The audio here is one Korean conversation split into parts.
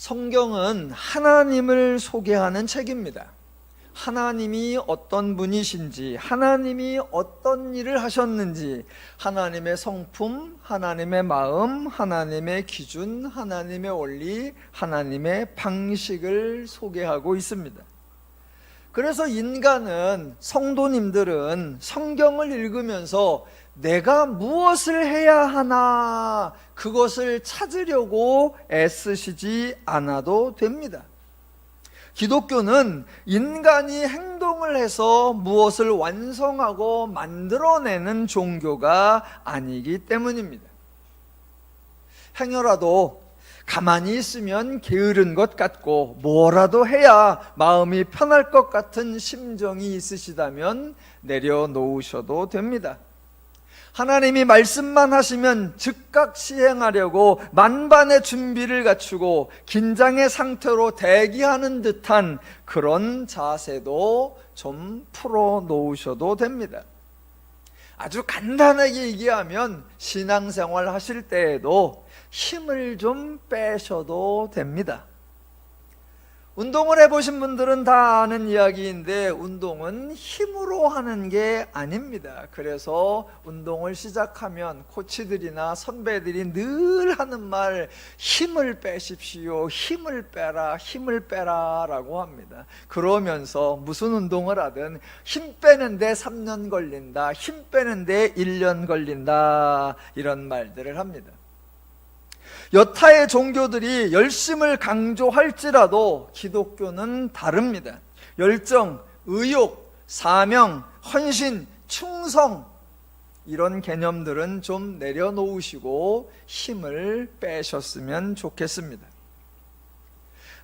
성경은 하나님을 소개하는 책입니다. 하나님이 어떤 분이신지, 하나님이 어떤 일을 하셨는지, 하나님의 성품, 하나님의 마음, 하나님의 기준, 하나님의 원리, 하나님의 방식을 소개하고 있습니다. 그래서 인간은, 성도님들은 성경을 읽으면서 내가 무엇을 해야 하나, 그것을 찾으려고 애쓰시지 않아도 됩니다. 기독교는 인간이 행동을 해서 무엇을 완성하고 만들어내는 종교가 아니기 때문입니다. 행여라도 가만히 있으면 게으른 것 같고 뭐라도 해야 마음이 편할 것 같은 심정이 있으시다면 내려놓으셔도 됩니다. 하나님이 말씀만 하시면 즉각 시행하려고 만반의 준비를 갖추고 긴장의 상태로 대기하는 듯한 그런 자세도 좀 풀어놓으셔도 됩니다. 아주 간단하게 얘기하면 신앙생활 하실 때에도 힘을 좀 빼셔도 됩니다. 운동을 해보신 분들은 다 아는 이야기인데 운동은 힘으로 하는 게 아닙니다. 그래서 운동을 시작하면 코치들이나 선배들이 늘 하는 말, 힘을 빼십시오, 힘을 빼라 라고 합니다. 그러면서 무슨 운동을 하든 힘 빼는데 3년 걸린다, 힘 빼는데 1년 걸린다, 이런 말들을 합니다. 여타의 종교들이 열심을 강조할지라도 기독교는 다릅니다. 열정, 의욕, 사명, 헌신, 충성, 이런 개념들은 좀 내려놓으시고 힘을 빼셨으면 좋겠습니다.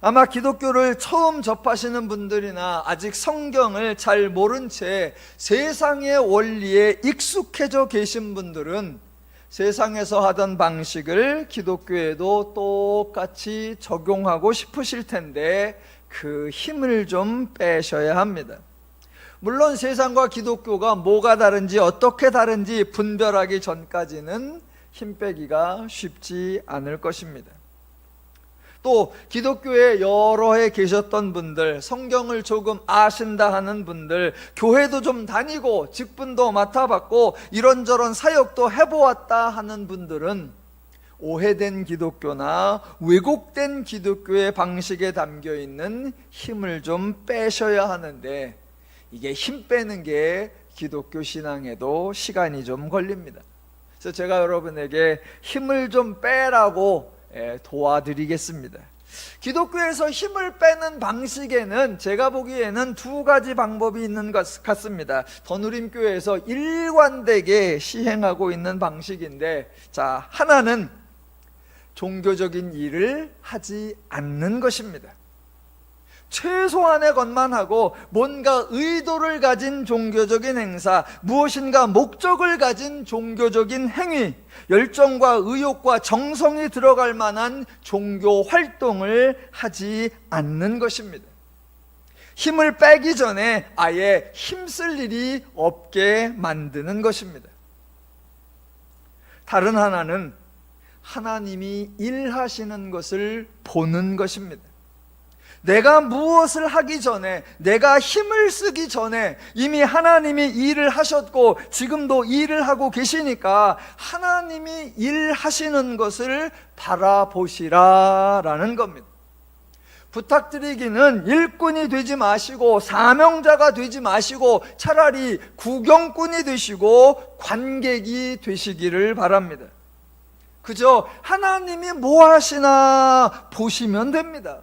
아마 기독교를 처음 접하시는 분들이나 아직 성경을 잘 모른 채 세상의 원리에 익숙해져 계신 분들은 세상에서 하던 방식을 기독교에도 똑같이 적용하고 싶으실 텐데 그 힘을 좀 빼셔야 합니다. 물론 세상과 기독교가 뭐가 다른지 어떻게 다른지 분별하기 전까지는 힘 빼기가 쉽지 않을 것입니다. 또 기독교에 여러 해 계셨던 분들, 성경을 조금 아신다 하는 분들, 교회도 좀 다니고 직분도 맡아봤고 이런저런 사역도 해보았다 하는 분들은 오해된 기독교나 왜곡된 기독교의 방식에 담겨있는 힘을 좀 빼셔야 하는데 이게 힘 빼는 게 기독교 신앙에도 시간이 좀 걸립니다. 그래서 제가 여러분에게 힘을 좀 빼라고 도와드리겠습니다. 기독교에서 힘을 빼는 방식에는 제가 보기에는 두 가지 방법이 있는 것 같습니다. 더누림교회에서 일관되게 시행하고 있는 방식인데, 자, 하나는 종교적인 일을 하지 않는 것입니다. 최소한의 것만 하고 뭔가 의도를 가진 종교적인 행사, 무엇인가 목적을 가진 종교적인 행위, 열정과 의욕과 정성이 들어갈 만한 종교 활동을 하지 않는 것입니다. 힘을 빼기 전에 아예 힘쓸 일이 없게 만드는 것입니다. 다른 하나는 하나님이 일하시는 것을 보는 것입니다. 내가 무엇을 하기 전에, 내가 힘을 쓰기 전에 이미 하나님이 일을 하셨고 지금도 일을 하고 계시니까 하나님이 일하시는 것을 바라보시라라는 겁니다. 부탁드리기는 일꾼이 되지 마시고 사명자가 되지 마시고 차라리 구경꾼이 되시고 관객이 되시기를 바랍니다. 그저 하나님이 뭐 하시나 보시면 됩니다.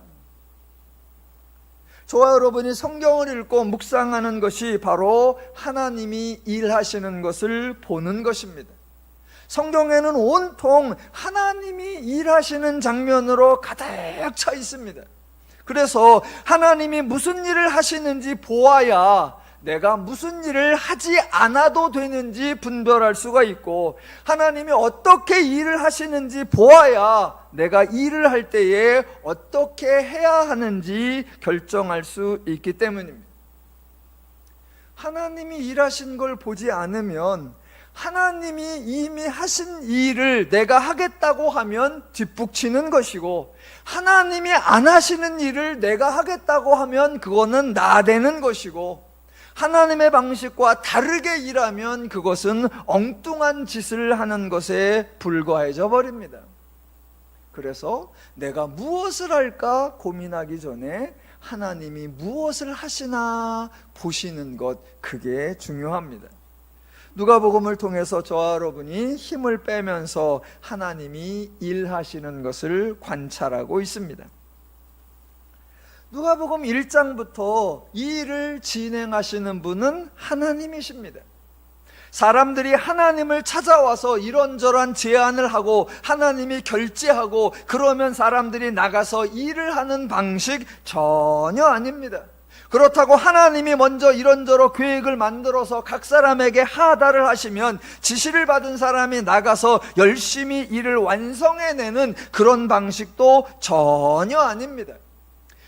저와 여러분이 성경을 읽고 묵상하는 것이 바로 하나님이 일하시는 것을 보는 것입니다. 성경에는 온통 하나님이 일하시는 장면으로 가득 차 있습니다. 그래서 하나님이 무슨 일을 하시는지 보아야 내가 무슨 일을 하지 않아도 되는지 분별할 수가 있고, 하나님이 어떻게 일을 하시는지 보아야 내가 일을 할 때에 어떻게 해야 하는지 결정할 수 있기 때문입니다. 하나님이 일하신 걸 보지 않으면 하나님이 이미 하신 일을 내가 하겠다고 하면 뒷북치는 것이고, 하나님이 안 하시는 일을 내가 하겠다고 하면 그거는 나대는 것이고, 하나님의 방식과 다르게 일하면 그것은 엉뚱한 짓을 하는 것에 불과해져 버립니다. 그래서 내가 무엇을 할까 고민하기 전에 하나님이 무엇을 하시나 보시는 것, 그게 중요합니다. 누가복음을 통해서 저와 여러분이 힘을 빼면서 하나님이 일하시는 것을 관찰하고 있습니다. 누가복음 1장부터 이 일을 진행하시는 분은 하나님이십니다. 사람들이 하나님을 찾아와서 이런저런 제안을 하고 하나님이 결제하고 그러면 사람들이 나가서 일을 하는 방식 전혀 아닙니다. 그렇다고 하나님이 먼저 이런저런 계획을 만들어서 각 사람에게 하다를 하시면 지시를 받은 사람이 나가서 열심히 일을 완성해내는 그런 방식도 전혀 아닙니다.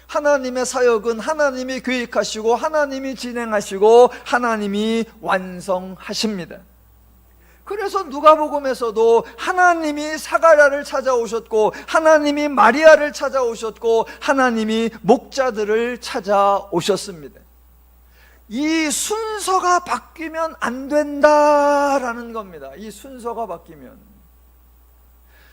하나님의 사역은 하나님이 계획하시고 하나님이 진행하시고 하나님이 완성하십니다. 그래서 누가복음에서도 하나님이 사가랴를 찾아오셨고 하나님이 마리아를 찾아오셨고 하나님이 목자들을 찾아오셨습니다. 이 순서가 바뀌면 안 된다라는 겁니다. 이 순서가 바뀌면.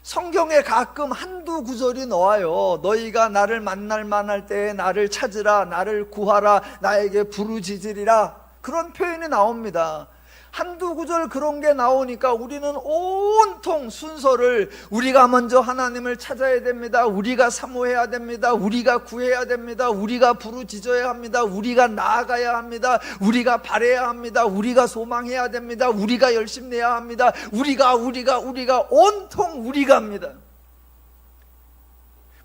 성경에 가끔 한두 구절이 나와요. 너희가 나를 만날 만할 때에 나를 찾으라, 나를 구하라, 나에게 부르짖으리라, 그런 표현이 나옵니다. 한두 구절 그런 게 나오니까 우리는 온통 순서를 우리가 먼저 하나님을 찾아야 됩니다. 우리가 사모해야 됩니다. 우리가 구해야 됩니다. 우리가 부르짖어야 합니다. 우리가 나아가야 합니다. 우리가 바라야 합니다. 우리가 소망해야 됩니다. 우리가 열심내야 합니다. 우리가 온통 우리가입니다.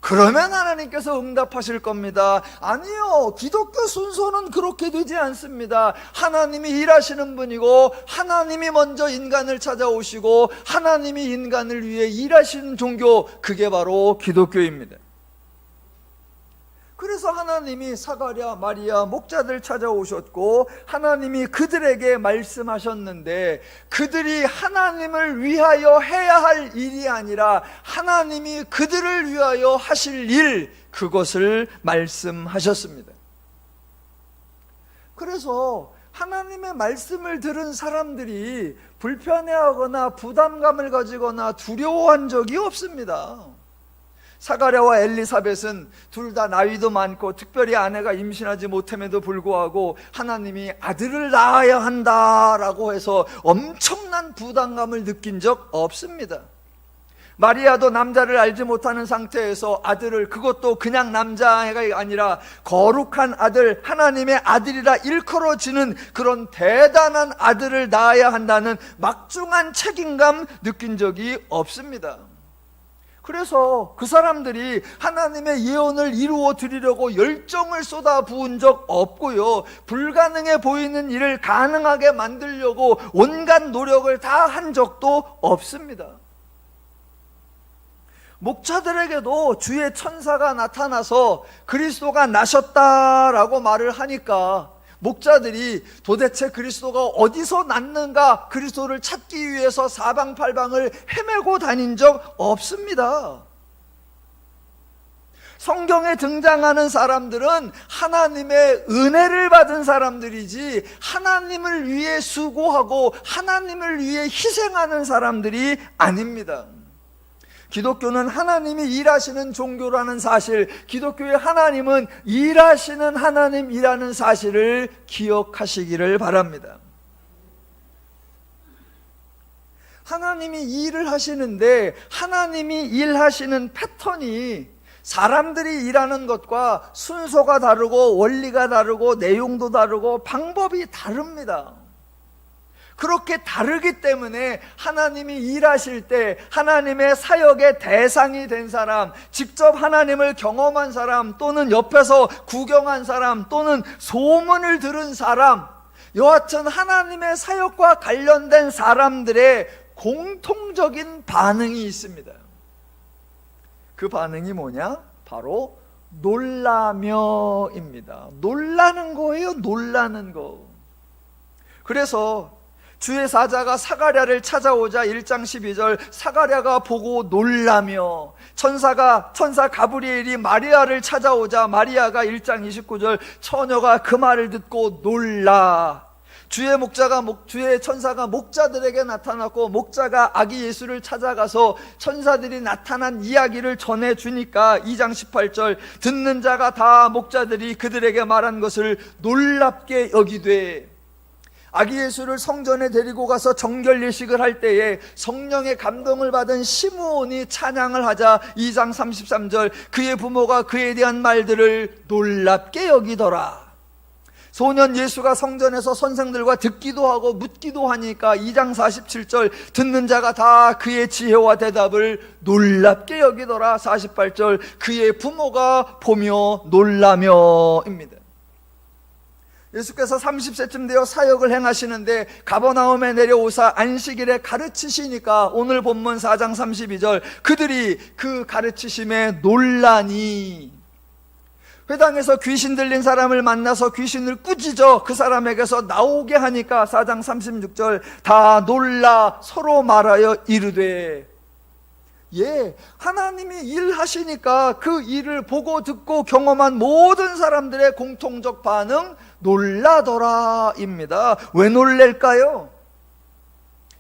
그러면 하나님께서 응답하실 겁니다. 아니요, 기독교 순서는 그렇게 되지 않습니다. 하나님이 일하시는 분이고 하나님이 먼저 인간을 찾아오시고 하나님이 인간을 위해 일하시는 종교, 그게 바로 기독교입니다. 그래서 하나님이 사가랴, 마리아, 목자들 찾아오셨고 하나님이 그들에게 말씀하셨는데, 그들이 하나님을 위하여 해야 할 일이 아니라 하나님이 그들을 위하여 하실 일, 그것을 말씀하셨습니다. 그래서 하나님의 말씀을 들은 사람들이 불편해하거나 부담감을 가지거나 두려워한 적이 없습니다. 사가랴와 엘리사벳은 둘 다 나이도 많고 특별히 아내가 임신하지 못함에도 불구하고 하나님이 아들을 낳아야 한다라고 해서 엄청난 부담감을 느낀 적 없습니다. 마리아도 남자를 알지 못하는 상태에서 아들을, 그것도 그냥 남자애가 아니라 거룩한 아들, 하나님의 아들이라 일컬어지는 그런 대단한 아들을 낳아야 한다는 막중한 책임감 느낀 적이 없습니다. 그래서 그 사람들이 하나님의 예언을 이루어 드리려고 열정을 쏟아 부은 적 없고요, 불가능해 보이는 일을 가능하게 만들려고 온갖 노력을 다 한 적도 없습니다. 목자들에게도 주의 천사가 나타나서 그리스도가 나셨다라고 말을 하니까 목자들이 도대체 그리스도가 어디서 났는가, 그리스도를 찾기 위해서 사방팔방을 헤매고 다닌 적 없습니다. 성경에 등장하는 사람들은 하나님의 은혜를 받은 사람들이지 하나님을 위해 수고하고 하나님을 위해 희생하는 사람들이 아닙니다. 기독교는 하나님이 일하시는 종교라는 사실, 기독교의 하나님은 일하시는 하나님이라는 사실을 기억하시기를 바랍니다. 하나님이 일을 하시는데 하나님이 일하시는 패턴이 사람들이 일하는 것과 순서가 다르고 원리가 다르고 내용도 다르고 방법이 다릅니다. 그렇게 다르기 때문에 하나님이 일하실 때 하나님의 사역의 대상이 된 사람, 직접 하나님을 경험한 사람, 또는 옆에서 구경한 사람, 또는 소문을 들은 사람, 여하튼 하나님의 사역과 관련된 사람들의 공통적인 반응이 있습니다. 그 반응이 뭐냐? 바로 놀라며입니다. 놀라는 거예요. 놀라는 거. 그래서 주의 사자가 사가랴를 찾아오자 1장 12절 사가랴가 보고 놀라며 천사 가브리엘이 마리아를 찾아오자 마리아가 1장 29절 처녀가 그 말을 듣고 놀라. 주의 천사가 목자들에게 나타났고 목자가 아기 예수를 찾아가서 천사들이 나타난 이야기를 전해주니까 2장 18절 듣는 자가 다 목자들이 그들에게 말한 것을 놀랍게 여기되 아기 예수를 성전에 데리고 가서 정결 예식을 할 때에 성령의 감동을 받은 시므온이 찬양을 하자 2장 33절 그의 부모가 그에 대한 말들을 놀랍게 여기더라. 소년 예수가 성전에서 선생들과 듣기도 하고 묻기도 하니까 2장 47절 듣는 자가 다 그의 지혜와 대답을 놀랍게 여기더라. 48절 그의 부모가 보며 놀라며입니다. 예수께서 30세쯤 되어 사역을 행하시는데 가버나움에 내려오사 안식일에 가르치시니까 오늘 본문 4장 32절 그들이 그 가르치심에 놀라니 회당에서 귀신 들린 사람을 만나서 귀신을 꾸짖어 그 사람에게서 나오게 하니까 4장 36절 다 놀라 서로 말하여 이르되 하나님이 일하시니까 그 일을 보고 듣고 경험한 모든 사람들의 공통적 반응 놀라더라입니다. 왜 놀랄까요?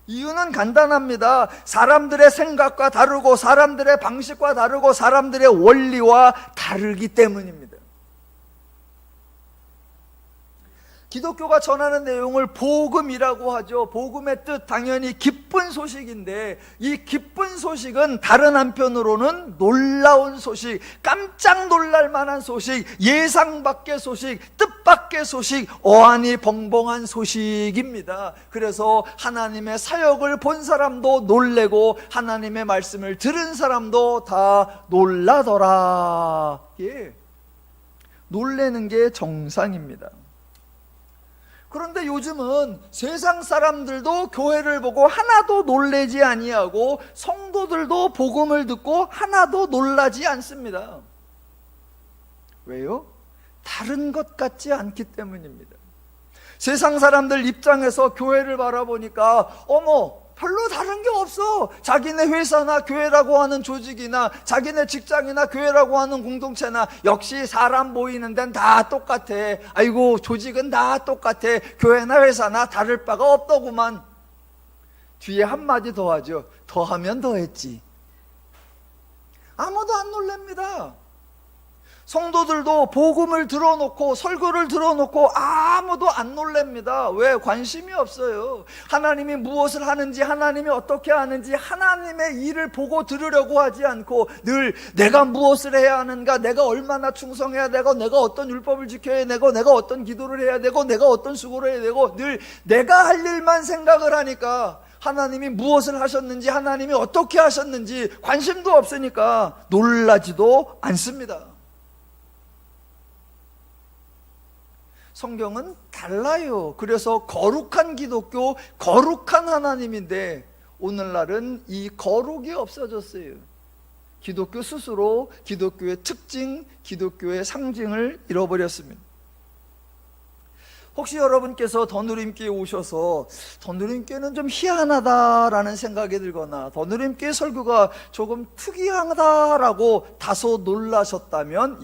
이유는 간단합니다. 사람들의 생각과 다르고 사람들의 방식과 다르고 사람들의 원리와 다르기 때문입니다. 기독교가 전하는 내용을 복음이라고 하죠. 복음의 뜻 당연히 기쁜 소식인데 이 기쁜 소식은 다른 한편으로는 놀라운 소식, 깜짝 놀랄 만한 소식, 예상 밖의 소식, 뜻밖의 소식, 어안이 벙벙한 소식입니다. 그래서 하나님의 사역을 본 사람도 놀래고 하나님의 말씀을 들은 사람도 다 놀라더라. 놀래는 게 정상입니다. 그런데 요즘은 세상 사람들도 교회를 보고 하나도 놀래지 아니하고 성도들도 복음을 듣고 하나도 놀라지 않습니다. 왜요? 다른 것 같지 않기 때문입니다. 세상 사람들 입장에서 교회를 바라보니까 별로 다른 게 없어. 자기네 회사나 교회라고 하는 조직이나 자기네 직장이나 교회라고 하는 공동체나 역시 사람 모이는 데는 다 똑같아. 아이고 조직은 다 똑같아. 교회나 회사나 다를 바가 없더구만. 뒤에 한마디 더 하죠. 더하면 더했지. 아무도 안 놀랍니다. 성도들도 복음을 들어놓고 설교를 들어놓고 아무도 안 놀랍니다. 왜? 관심이 없어요. 하나님이 무엇을 하는지 하나님이 어떻게 하는지 하나님의 일을 보고 들으려고 하지 않고 늘 내가 무엇을 해야 하는가, 내가 얼마나 충성해야 되고, 내가 어떤 율법을 지켜야 되고, 내가 어떤 기도를 해야 되고, 내가 어떤 수고를 해야 되고, 늘 내가 할 일만 생각을 하니까 하나님이 무엇을 하셨는지 하나님이 어떻게 하셨는지 관심도 없으니까 놀라지도 않습니다. 성경은 달라요. 그래서 거룩한 기독교, 거룩한 하나님인데 오늘날은 이 거룩이 없어졌어요. 기독교 스스로 기독교의 특징, 기독교의 상징을 잃어버렸습니다. 혹시 여러분께서 더누림교에 오셔서 더누림교는 좀 희한하다라는 생각이 들거나 더누림교의 설교가 조금 특이하다라고 다소 놀라셨다면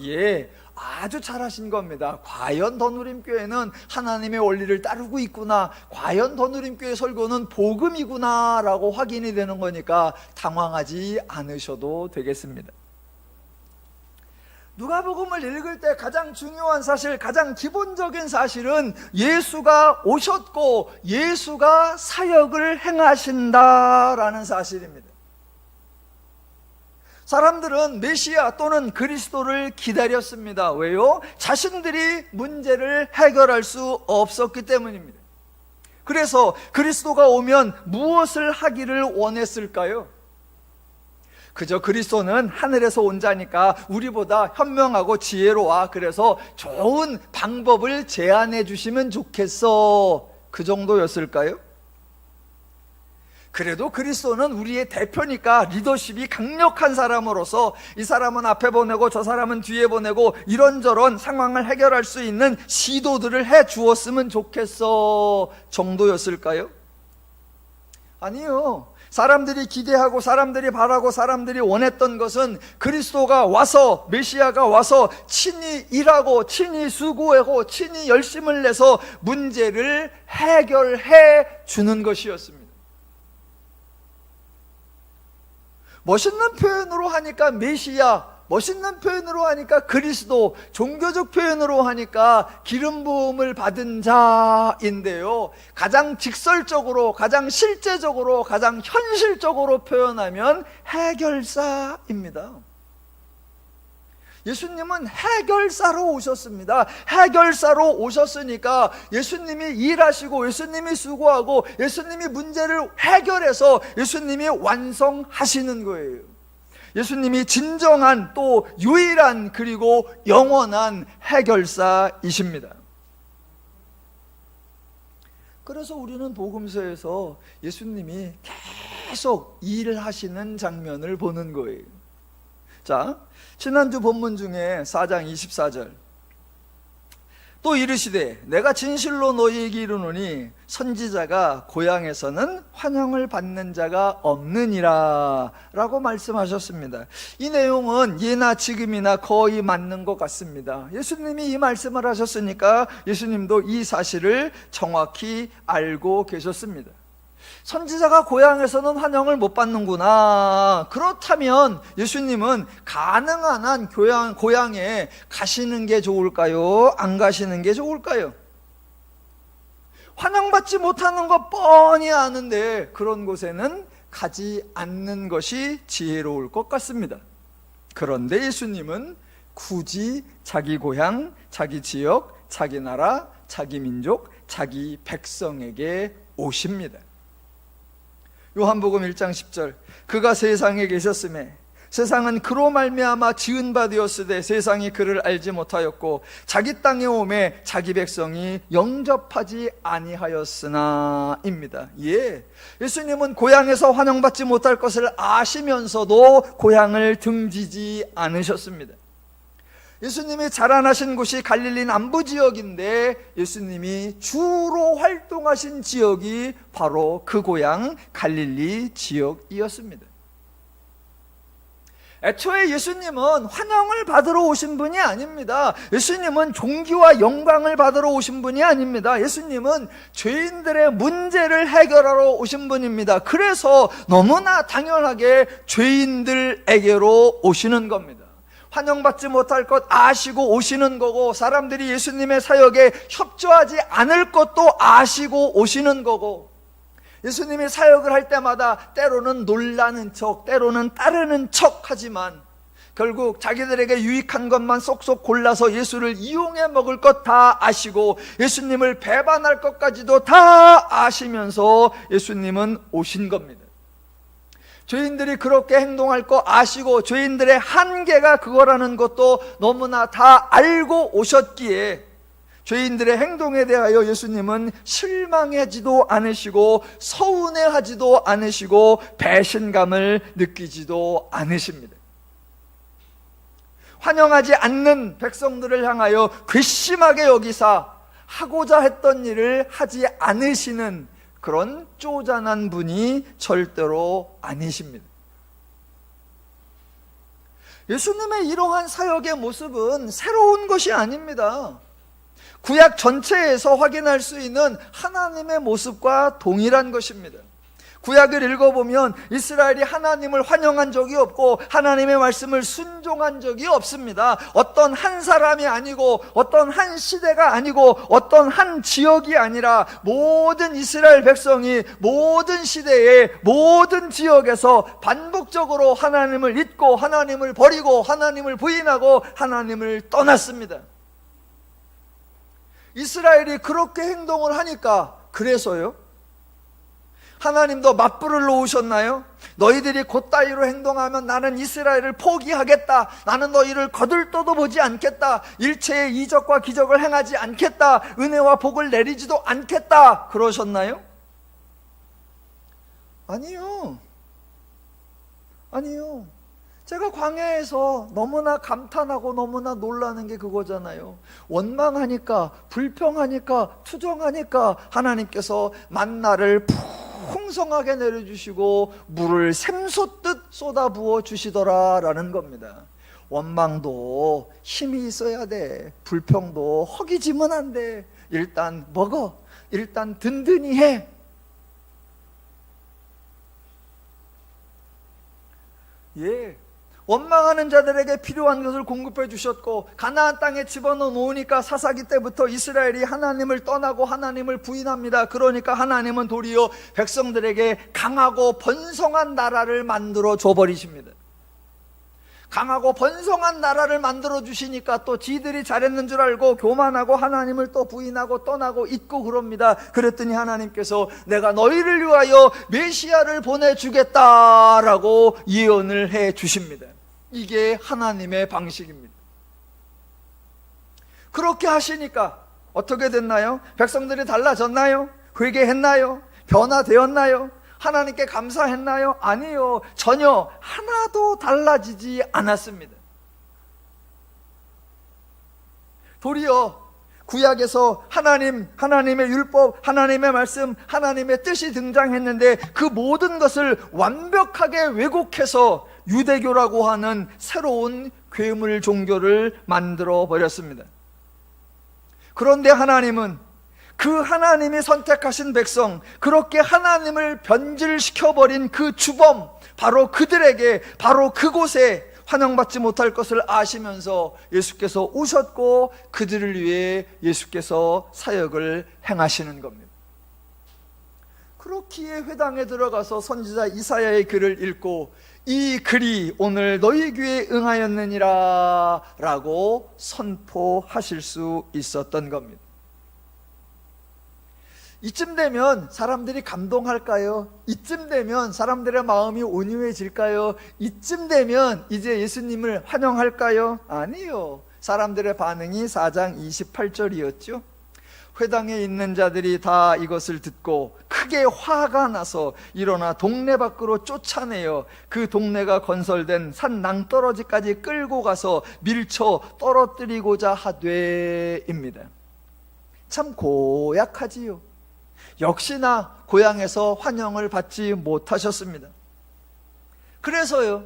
아주 잘하신 겁니다. 과연 더누림교회는 하나님의 원리를 따르고 있구나, 과연 더누림교회 설교는 복음이구나 라고 확인이 되는 거니까 당황하지 않으셔도 되겠습니다. 누가복음을 읽을 때 가장 중요한 사실, 가장 기본적인 사실은 예수가 오셨고 예수가 사역을 행하신다라는 사실입니다. 사람들은 메시아 또는 그리스도를 기다렸습니다. 왜요? 자신들이 문제를 해결할 수 없었기 때문입니다. 그래서 그리스도가 오면 무엇을 하기를 원했을까요? 그저 그리스도는 하늘에서 온 자니까 우리보다 현명하고 지혜로워. 그래서 좋은 방법을 제안해 주시면 좋겠어. 그 정도였을까요? 그래도 그리스도는 우리의 대표니까 리더십이 강력한 사람으로서 이 사람은 앞에 보내고 저 사람은 뒤에 보내고 이런저런 상황을 해결할 수 있는 시도들을 해 주었으면 좋겠어 정도였을까요? 아니요. 사람들이 기대하고 사람들이 바라고 사람들이 원했던 것은 그리스도가 와서, 메시아가 와서 친히 일하고 친히 수고하고 친히 열심을 내서 문제를 해결해 주는 것이었습니다. 멋있는 표현으로 하니까 메시아, 멋있는 표현으로 하니까 그리스도, 종교적 표현으로 하니까 기름 부음을 받은 자인데요, 가장 직설적으로, 가장 실제적으로, 가장 현실적으로 표현하면 해결사입니다. 예수님은 해결사로 오셨습니다. 해결사로 오셨으니까 예수님이 일하시고 예수님이 수고하고 예수님이 문제를 해결해서 예수님이 완성하시는 거예요. 예수님이 진정한, 또 유일한, 그리고 영원한 해결사이십니다. 그래서 우리는 복음서에서 예수님이 계속 일하시는 장면을 보는 거예요. 자, 지난주 본문 중에 4장 24절, 또 이르시되 내가 진실로 너희에게 이르노니 선지자가 고향에서는 환영을 받는 자가 없느니라 라고 말씀하셨습니다. 이 내용은 예나 지금이나 거의 맞는 것 같습니다. 예수님이 이 말씀을 하셨으니까 예수님도 이 사실을 정확히 알고 계셨습니다. 선지자가 고향에서는 환영을 못 받는구나. 그렇다면 예수님은 가능한 한 고향에 가시는 게 좋을까요? 안 가시는 게 좋을까요? 환영받지 못하는 거 뻔히 아는데 그런 곳에는 가지 않는 것이 지혜로울 것 같습니다. 그런데 예수님은 굳이 자기 고향, 자기 지역, 자기 나라, 자기 민족, 자기 백성에게 오십니다. 요한복음 1장 10절, 그가 세상에 계셨음에 세상은 그로 말미암아 지은 바 되었으되 세상이 그를 알지 못하였고 자기 땅에 오매 자기 백성이 영접하지 아니하였으나 입니다. 예, 예수님은 고향에서 환영받지 못할 것을 아시면서도 고향을 등지지 않으셨습니다. 예수님이 자라나신 곳이 갈릴리 남부 지역인데 예수님이 주로 활동하신 지역이 바로 그 고향 갈릴리 지역이었습니다. 애초에 예수님은 환영을 받으러 오신 분이 아닙니다. 예수님은 존귀와 영광을 받으러 오신 분이 아닙니다. 예수님은 죄인들의 문제를 해결하러 오신 분입니다. 그래서 너무나 당연하게 죄인들에게로 오시는 겁니다. 환영받지 못할 것 아시고 오시는 거고, 사람들이 예수님의 사역에 협조하지 않을 것도 아시고 오시는 거고, 예수님이 사역을 할 때마다 때로는 놀라는 척, 때로는 따르는 척 하지만 결국 자기들에게 유익한 것만 쏙쏙 골라서 예수를 이용해 먹을 것 다 아시고 예수님을 배반할 것까지도 다 아시면서 예수님은 오신 겁니다. 죄인들이 그렇게 행동할 거 아시고 죄인들의 한계가 그거라는 것도 너무나 다 알고 오셨기에 죄인들의 행동에 대하여 예수님은 실망하지도 않으시고 서운해하지도 않으시고 배신감을 느끼지도 않으십니다. 환영하지 않는 백성들을 향하여 괘씸하게 여기사 하고자 했던 일을 하지 않으시는 그런 쪼잔한 분이 절대로 아니십니다. 예수님의 이러한 사역의 모습은 새로운 것이 아닙니다. 구약 전체에서 확인할 수 있는 하나님의 모습과 동일한 것입니다. 구약을 읽어보면 이스라엘이 하나님을 환영한 적이 없고 하나님의 말씀을 순종한 적이 없습니다. 어떤 한 사람이 아니고 어떤 한 시대가 아니고 어떤 한 지역이 아니라 모든 이스라엘 백성이 모든 시대에 모든 지역에서 반복적으로 하나님을 잊고 하나님을 버리고 하나님을 부인하고 하나님을 떠났습니다. 이스라엘이 그렇게 행동을 하니까, 그래서요, 하나님도 맞불을 놓으셨나요? 너희들이 곧따위로 행동하면 나는 이스라엘을 포기하겠다, 나는 너희를 거들떠도 보지 않겠다, 일체의 이적과 기적을 행하지 않겠다, 은혜와 복을 내리지도 않겠다, 그러셨나요? 아니요. 제가 광야에서 너무나 감탄하고 너무나 놀라는 게 그거잖아요. 원망하니까, 불평하니까, 투정하니까 하나님께서 만나를 푹 풍성하게 내려주시고 물을 샘솟듯 쏟아부어 주시더라라는 겁니다. 원망도 힘이 있어야 돼. 불평도 허기지면 안 돼. 일단 먹어. 일단 든든히 해. 예, 원망하는 자들에게 필요한 것을 공급해 주셨고, 가나안 땅에 집어넣어 놓으니까 사사기 때부터 이스라엘이 하나님을 떠나고 하나님을 부인합니다. 그러니까 하나님은 도리어 백성들에게 강하고 번성한 나라를 만들어 줘버리십니다. 강하고 번성한 나라를 만들어 주시니까 또 지들이 잘했는 줄 알고 교만하고 하나님을 또 부인하고 떠나고 잊고 그럽니다. 그랬더니 하나님께서 내가 너희를 위하여 메시아를 보내주겠다라고 예언을 해 주십니다. 이게 하나님의 방식입니다. 그렇게 하시니까 어떻게 됐나요? 백성들이 달라졌나요? 회개했나요? 변화되었나요? 하나님께 감사했나요? 아니요. 전혀 하나도 달라지지 않았습니다. 도리어 구약에서 하나님의 율법, 하나님의 말씀, 하나님의 뜻이 등장했는데 그 모든 것을 완벽하게 왜곡해서 유대교라고 하는 새로운 괴물 종교를 만들어 버렸습니다. 그런데 하나님은 그 하나님이 선택하신 백성, 그렇게 하나님을 변질시켜버린 그 주범, 바로 그들에게, 바로 그곳에 환영받지 못할 것을 아시면서 예수께서 오셨고 그들을 위해 예수께서 사역을 행하시는 겁니다. 그렇기에 회당에 들어가서 선지자 이사야의 글을 읽고 이 글이 오늘 너희 귀에 응하였느니라 라고 선포하실 수 있었던 겁니다. 이쯤 되면 사람들이 감동할까요? 이쯤 되면 사람들의 마음이 온유해질까요? 이쯤 되면 이제 예수님을 환영할까요? 아니요. 사람들의 반응이 4장 28절이었죠. 회당에 있는 자들이 다 이것을 듣고 크게 화가 나서 일어나 동네 밖으로 쫓아내어 그 동네가 건설된 산 낭떠러지까지 끌고 가서 밀쳐 떨어뜨리고자 하되입니다. 참 고약하지요. 역시나 고향에서 환영을 받지 못하셨습니다. 그래서요,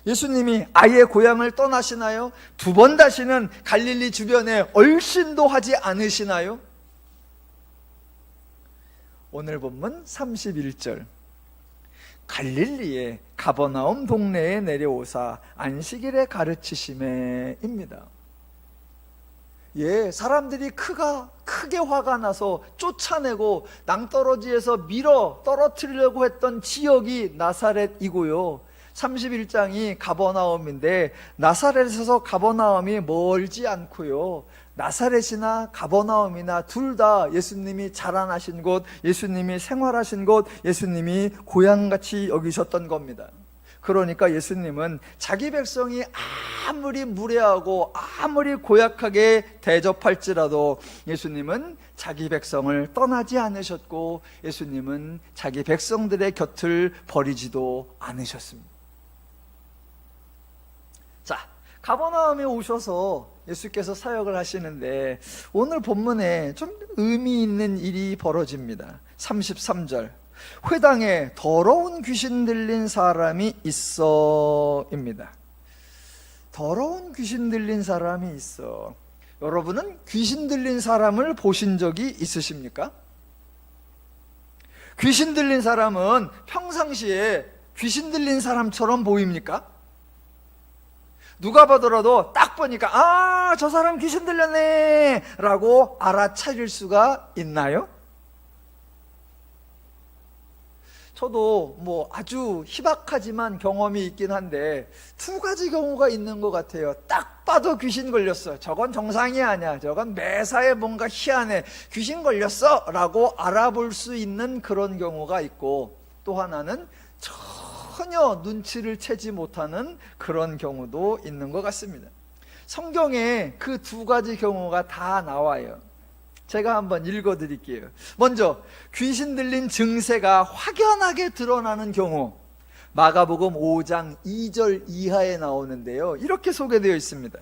예수님이 아예 고향을 떠나시나요? 두 번 다시는 갈릴리 주변에 얼씬도 하지 않으시나요? 오늘 본문 31절, 갈릴리의 가버나움 동네에 내려오사 안식일에 가르치심에입니다. 예, 사람들이 크게 화가 나서 쫓아내고 낭떠러지에서 밀어 떨어뜨리려고 했던 지역이 나사렛이고요. 31장이 가버나움인데 나사렛에서 가버나움이 멀지 않고요. 나사렛이나 가버나움이나 둘 다 예수님이 자라나신 곳, 예수님이 생활하신 곳, 예수님이 고향같이 여기셨던 겁니다. 그러니까 예수님은 자기 백성이 아무리 무례하고 아무리 고약하게 대접할지라도 예수님은 자기 백성을 떠나지 않으셨고 예수님은 자기 백성들의 곁을 버리지도 않으셨습니다. 자, 가버나움에 오셔서 예수께서 사역을 하시는데 오늘 본문에 좀 의미 있는 일이 벌어집니다. 33절, 회당에 더러운 귀신 들린 사람이 있어입니다. 더러운 귀신 들린 사람이 있어. 여러분은 귀신 들린 사람을 보신 적이 있으십니까? 귀신 들린 사람은 평상시에 귀신 들린 사람처럼 보입니까? 누가 보더라도 딱 보니까 아, 저 사람 귀신 들렸네 라고 알아차릴 수가 있나요? 저도 뭐 아주 희박하지만 경험이 있긴 한데 두 가지 경우가 있는 것 같아요. 딱 봐도 귀신 걸렸어. 저건 정상이 아니야. 저건 매사에 뭔가 희한해. 귀신 걸렸어 라고 알아볼 수 있는 그런 경우가 있고, 또 하나는 전혀 눈치를 채지 못하는 그런 경우도 있는 것 같습니다. 성경에 그 두 가지 경우가 다 나와요. 제가 한번 읽어드릴게요. 먼저 귀신 들린 증세가 확연하게 드러나는 경우, 마가복음 5장 2절 이하에 나오는데요, 이렇게 소개되어 있습니다.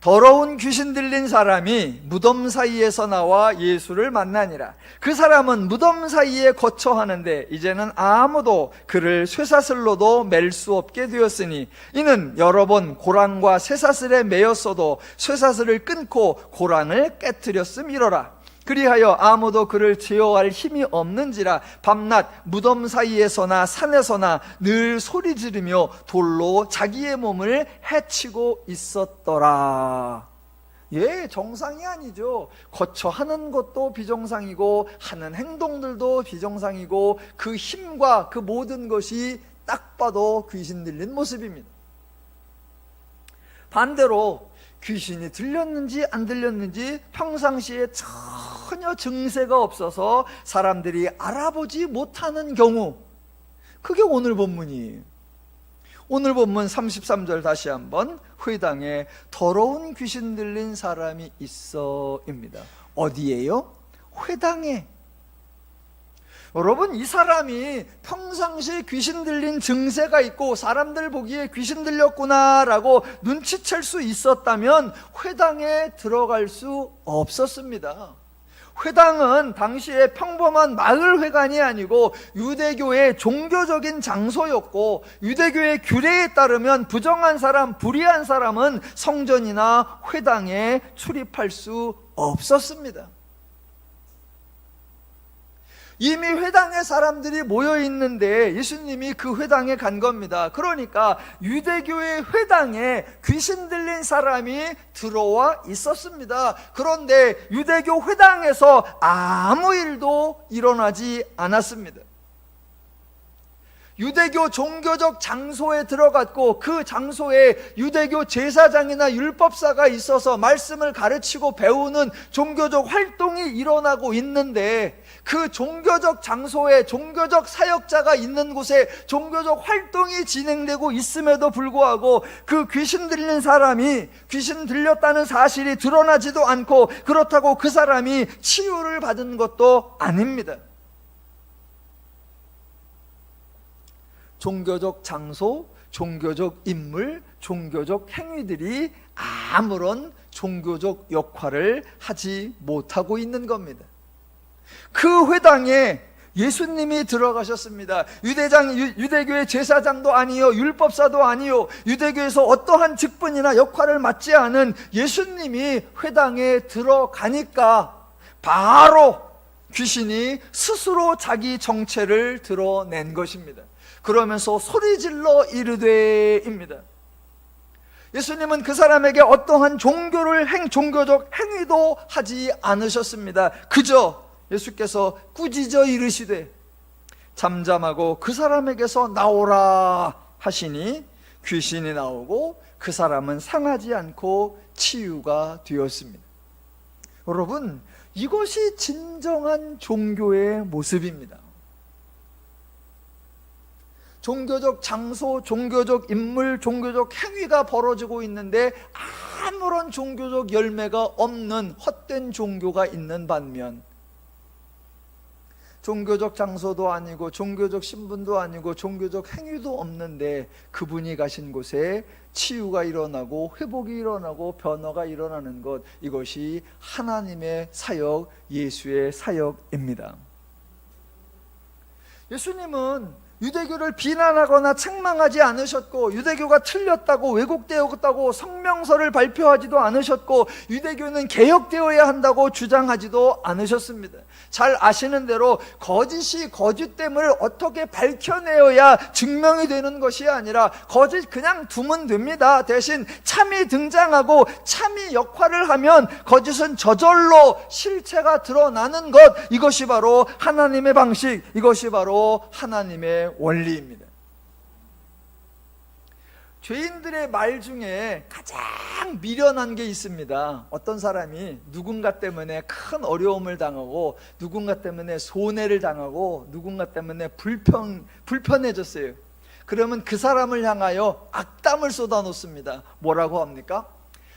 더러운 귀신 들린 사람이 무덤 사이에서 나와 예수를 만나니라. 그 사람은 무덤 사이에 거처하는데 이제는 아무도 그를 쇠사슬로도 맬 수 없게 되었으니 이는 여러 번 고랑과 쇠사슬에 매였어도 쇠사슬을 끊고 고랑을 깨뜨렸음이로라. 그리하여 아무도 그를 제어할 힘이 없는지라 밤낮 무덤 사이에서나 산에서나 늘 소리 지르며 돌로 자기의 몸을 해치고 있었더라. 예, 정상이 아니죠. 거처하는 것도 비정상이고 하는 행동들도 비정상이고 그 힘과 그 모든 것이 딱 봐도 귀신 들린 모습입니다. 반대로 귀신이 들렸는지 안 들렸는지 평상시에 전혀 증세가 없어서 사람들이 알아보지 못하는 경우, 그게 오늘 본문이에요. 오늘 본문 33절 다시 한번 회당에 더러운 귀신 들린 사람이 있어입니다. 어디에요? 회당에. 여러분, 이 사람이 평상시에 귀신 들린 증세가 있고 사람들 보기에 귀신 들렸구나라고 눈치챌 수 있었다면 회당에 들어갈 수 없었습니다. 회당은 당시에 평범한 마을회관이 아니고 유대교의 종교적인 장소였고, 유대교의 규례에 따르면 부정한 사람, 불의한 사람은 성전이나 회당에 출입할 수 없었습니다. 이미 회당에 사람들이 모여 있는데 예수님이 그 회당에 간 겁니다. 그러니까 유대교의 회당에 귀신 들린 사람이 들어와 있었습니다. 그런데 유대교 회당에서 아무 일도 일어나지 않았습니다. 유대교 종교적 장소에 들어갔고 그 장소에 유대교 제사장이나 율법사가 있어서 말씀을 가르치고 배우는 종교적 활동이 일어나고 있는데, 그 종교적 장소에 종교적 사역자가 있는 곳에 종교적 활동이 진행되고 있음에도 불구하고 그 귀신 들린 사람이 귀신 들렸다는 사실이 드러나지도 않고, 그렇다고 그 사람이 치유를 받은 것도 아닙니다. 종교적 장소, 종교적 인물, 종교적 행위들이 아무런 종교적 역할을 하지 못하고 있는 겁니다. 그 회당에 예수님이 들어가셨습니다. 유대교의 제사장도 아니요, 율법사도 아니요, 유대교에서 어떠한 직분이나 역할을 맡지 않은 예수님이 회당에 들어가니까 바로 귀신이 스스로 자기 정체를 드러낸 것입니다. 그러면서 소리질러 이르되입니다. 예수님은 그 사람에게 어떠한 종교적 행위도 하지 않으셨습니다. 그저 예수께서 꾸짖어 이르시되 잠잠하고 그 사람에게서 나오라 하시니 귀신이 나오고 그 사람은 상하지 않고 치유가 되었습니다. 여러분, 이것이 진정한 종교의 모습입니다. 종교적 장소, 종교적 인물, 종교적 행위가 벌어지고 있는데 아무런 종교적 열매가 없는 헛된 종교가 있는 반면, 종교적 장소도 아니고 종교적 신분도 아니고 종교적 행위도 없는데 그분이 가신 곳에 치유가 일어나고 회복이 일어나고 변화가 일어나는 것, 이것이 하나님의 사역, 예수의 사역입니다. 예수님은 유대교를 비난하거나 책망하지 않으셨고, 유대교가 틀렸다고 왜곡되었다고 성명서를 발표하지도 않으셨고, 유대교는 개혁되어야 한다고 주장하지도 않으셨습니다. 잘 아시는 대로 거짓이 거짓됨을 어떻게 밝혀내어야 증명이 되는 것이 아니라 거짓 그냥 두면 됩니다. 대신 참이 등장하고 참이 역할을 하면 거짓은 저절로 실체가 드러나는 것, 이것이 바로 하나님의 방식, 이것이 바로 하나님의 원리입니다. 죄인들의 말 중에 가장 미련한 게 있습니다. 어떤 사람이 누군가 때문에 큰 어려움을 당하고 누군가 때문에 손해를 당하고 누군가 때문에 불편해졌어요. 그러면 그 사람을 향하여 악담을 쏟아놓습니다. 뭐라고 합니까?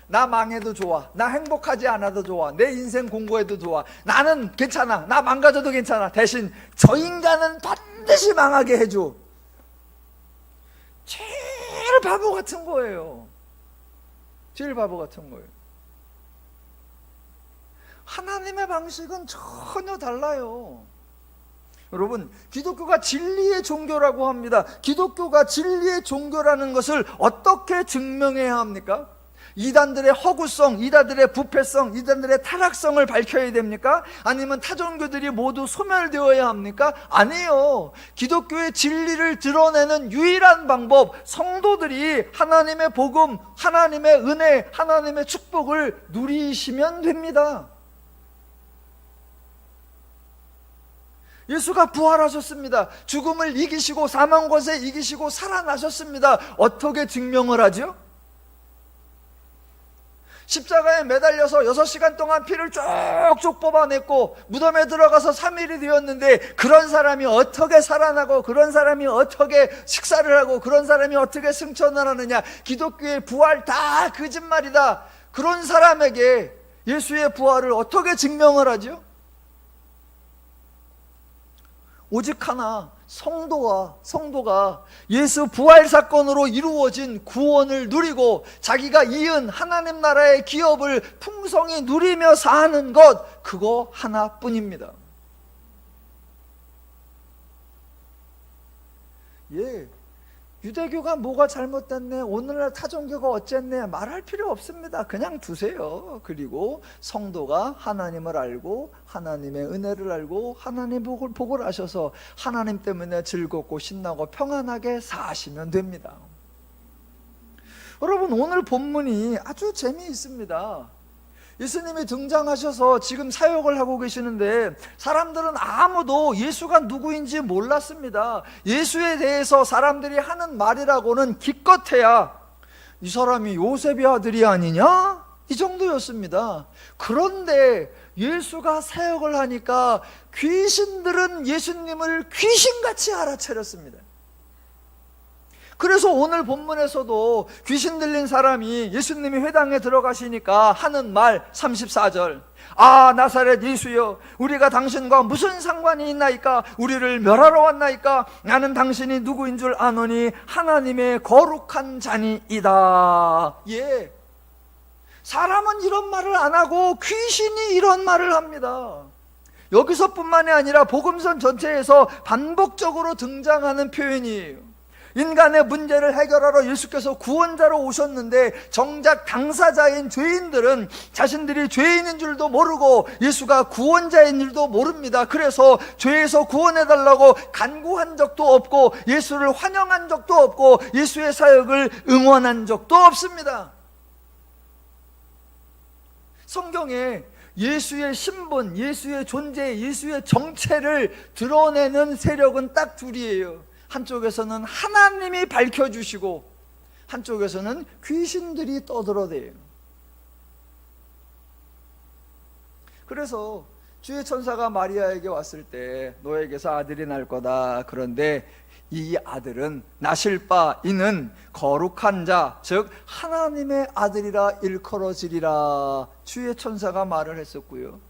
나 망해도 좋아, 나 행복하지 않아도 좋아, 내 인생 공부해도 좋아, 나는 괜찮아, 나 망가져도 괜찮아, 대신 저 인간은 반드시 망하게 해줘. 제일 바보 같은 거예요. 제일 바보 같은 거예요. 하나님의 방식은 전혀 달라요. 여러분, 기독교가 진리의 종교라고 합니다. 기독교가 진리의 종교라는 것을 어떻게 증명해야 합니까? 이단들의 허구성, 이단들의 부패성, 이단들의 타락성을 밝혀야 됩니까? 아니면 타종교들이 모두 소멸되어야 합니까? 아니에요. 기독교의 진리를 드러내는 유일한 방법, 성도들이 하나님의 복음, 하나님의 은혜, 하나님의 축복을 누리시면 됩니다. 예수가 부활하셨습니다. 죽음을 이기시고 사망 권세 이기시고 살아나셨습니다. 어떻게 증명을 하죠? 십자가에 매달려서 6시간 동안 피를 쭉쭉 뽑아냈고 무덤에 들어가서 3일이 되었는데 그런 사람이 어떻게 살아나고 그런 사람이 어떻게 식사를 하고 그런 사람이 어떻게 승천을 하느냐. 기독교의 부활 다 거짓말이다. 그런 사람에게 예수의 부활을 어떻게 증명을 하죠? 오직 하나, 성도가 예수 부활 사건으로 이루어진 구원을 누리고 자기가 이은 하나님 나라의 기업을 풍성히 누리며 사는 것, 그거 하나뿐입니다. 유대교가 뭐가 잘못됐네, 오늘날 타종교가 어쨌네 말할 필요 없습니다. 그냥 두세요. 그리고 성도가 하나님을 알고 하나님의 은혜를 알고 하나님 복을 아셔서 하나님 때문에 즐겁고 신나고 평안하게 사시면 됩니다. 여러분, 오늘 본문이 아주 재미있습니다. 예수님이 등장하셔서 지금 사역을 하고 계시는데 사람들은 아무도 예수가 누구인지 몰랐습니다. 예수에 대해서 사람들이 하는 말이라고는 기껏해야 이 사람이 요셉의 아들이 아니냐? 이 정도였습니다. 그런데 예수가 사역을 하니까 귀신들은 예수님을 귀신같이 알아차렸습니다. 그래서 오늘 본문에서도 귀신 들린 사람이 예수님이 회당에 들어가시니까 하는 말 34절, 아 나사렛 예수여, 우리가 당신과 무슨 상관이 있나이까? 우리를 멸하러 왔나이까? 나는 당신이 누구인 줄 아노니 하나님의 거룩한 자니이다. 사람은 이런 말을 안 하고 귀신이 이런 말을 합니다. 여기서뿐만이 아니라 복음서 전체에서 반복적으로 등장하는 표현이에요. 인간의 문제를 해결하러 예수께서 구원자로 오셨는데 정작 당사자인 죄인들은 자신들이 죄인인 줄도 모르고 예수가 구원자인 줄도 모릅니다. 그래서 죄에서 구원해달라고 간구한 적도 없고 예수를 환영한 적도 없고 예수의 사역을 응원한 적도 없습니다. 성경에 예수의 신분, 예수의 존재, 예수의 정체를 드러내는 세력은 딱 둘이에요. 한쪽에서는 하나님이 밝혀주시고 한쪽에서는 귀신들이 떠들어대요. 그래서 주의 천사가 마리아에게 왔을 때 너에게서 아들이 날 거다. 그런데 이 아들은 나실 바 이는 거룩한 자, 즉 하나님의 아들이라 일컬어지리라. 주의 천사가 말을 했었고요.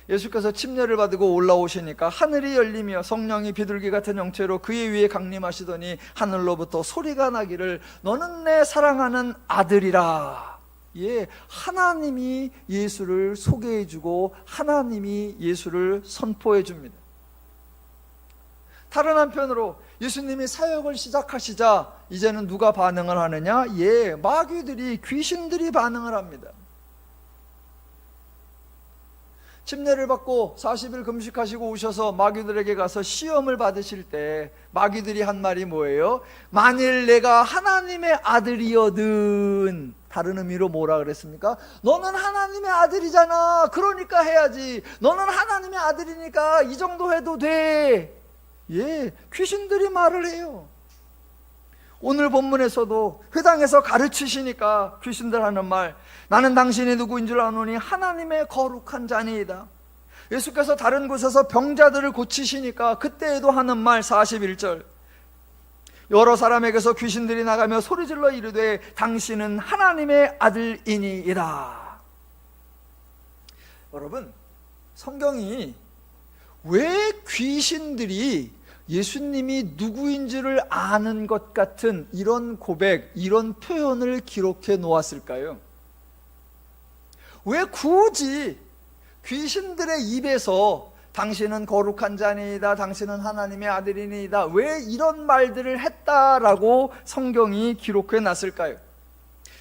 예수께서 침례를 받고 올라오시니까 하늘이 열리며 성령이 비둘기 같은 형체로 그의 위에 강림하시더니 하늘로부터 소리가 나기를 너는 내 사랑하는 아들이라. 하나님이 예수를 소개해주고 하나님이 예수를 선포해줍니다. 다른 한편으로 예수님이 사역을 시작하시자 이제는 누가 반응을 하느냐? 마귀들이, 귀신들이 반응을 합니다. 침례를 받고 40일 금식하시고 오셔서 마귀들에게 가서 시험을 받으실 때 마귀들이 한 말이 뭐예요? 만일 내가 하나님의 아들이거든. 다른 의미로 뭐라 그랬습니까? 너는 하나님의 아들이잖아. 그러니까 해야지. 너는 하나님의 아들이니까 이 정도 해도 돼. 귀신들이 말을 해요. 오늘 본문에서도 회당에서 가르치시니까 귀신들 하는 말, 나는 당신이 누구인 줄 아노니 하나님의 거룩한 자니이다. 예수께서 다른 곳에서 병자들을 고치시니까 그때에도 하는 말 41절, 여러 사람에게서 귀신들이 나가며 소리질러 이르되 당신은 하나님의 아들이니이다. 여러분, 성경이 왜 귀신들이 예수님이 누구인지를 아는 것 같은 이런 고백, 이런 표현을 기록해 놓았을까요? 왜 굳이 귀신들의 입에서 당신은 거룩한 자니이다, 당신은 하나님의 아들이니이다, 왜 이런 말들을 했다라고 성경이 기록해 놨을까요?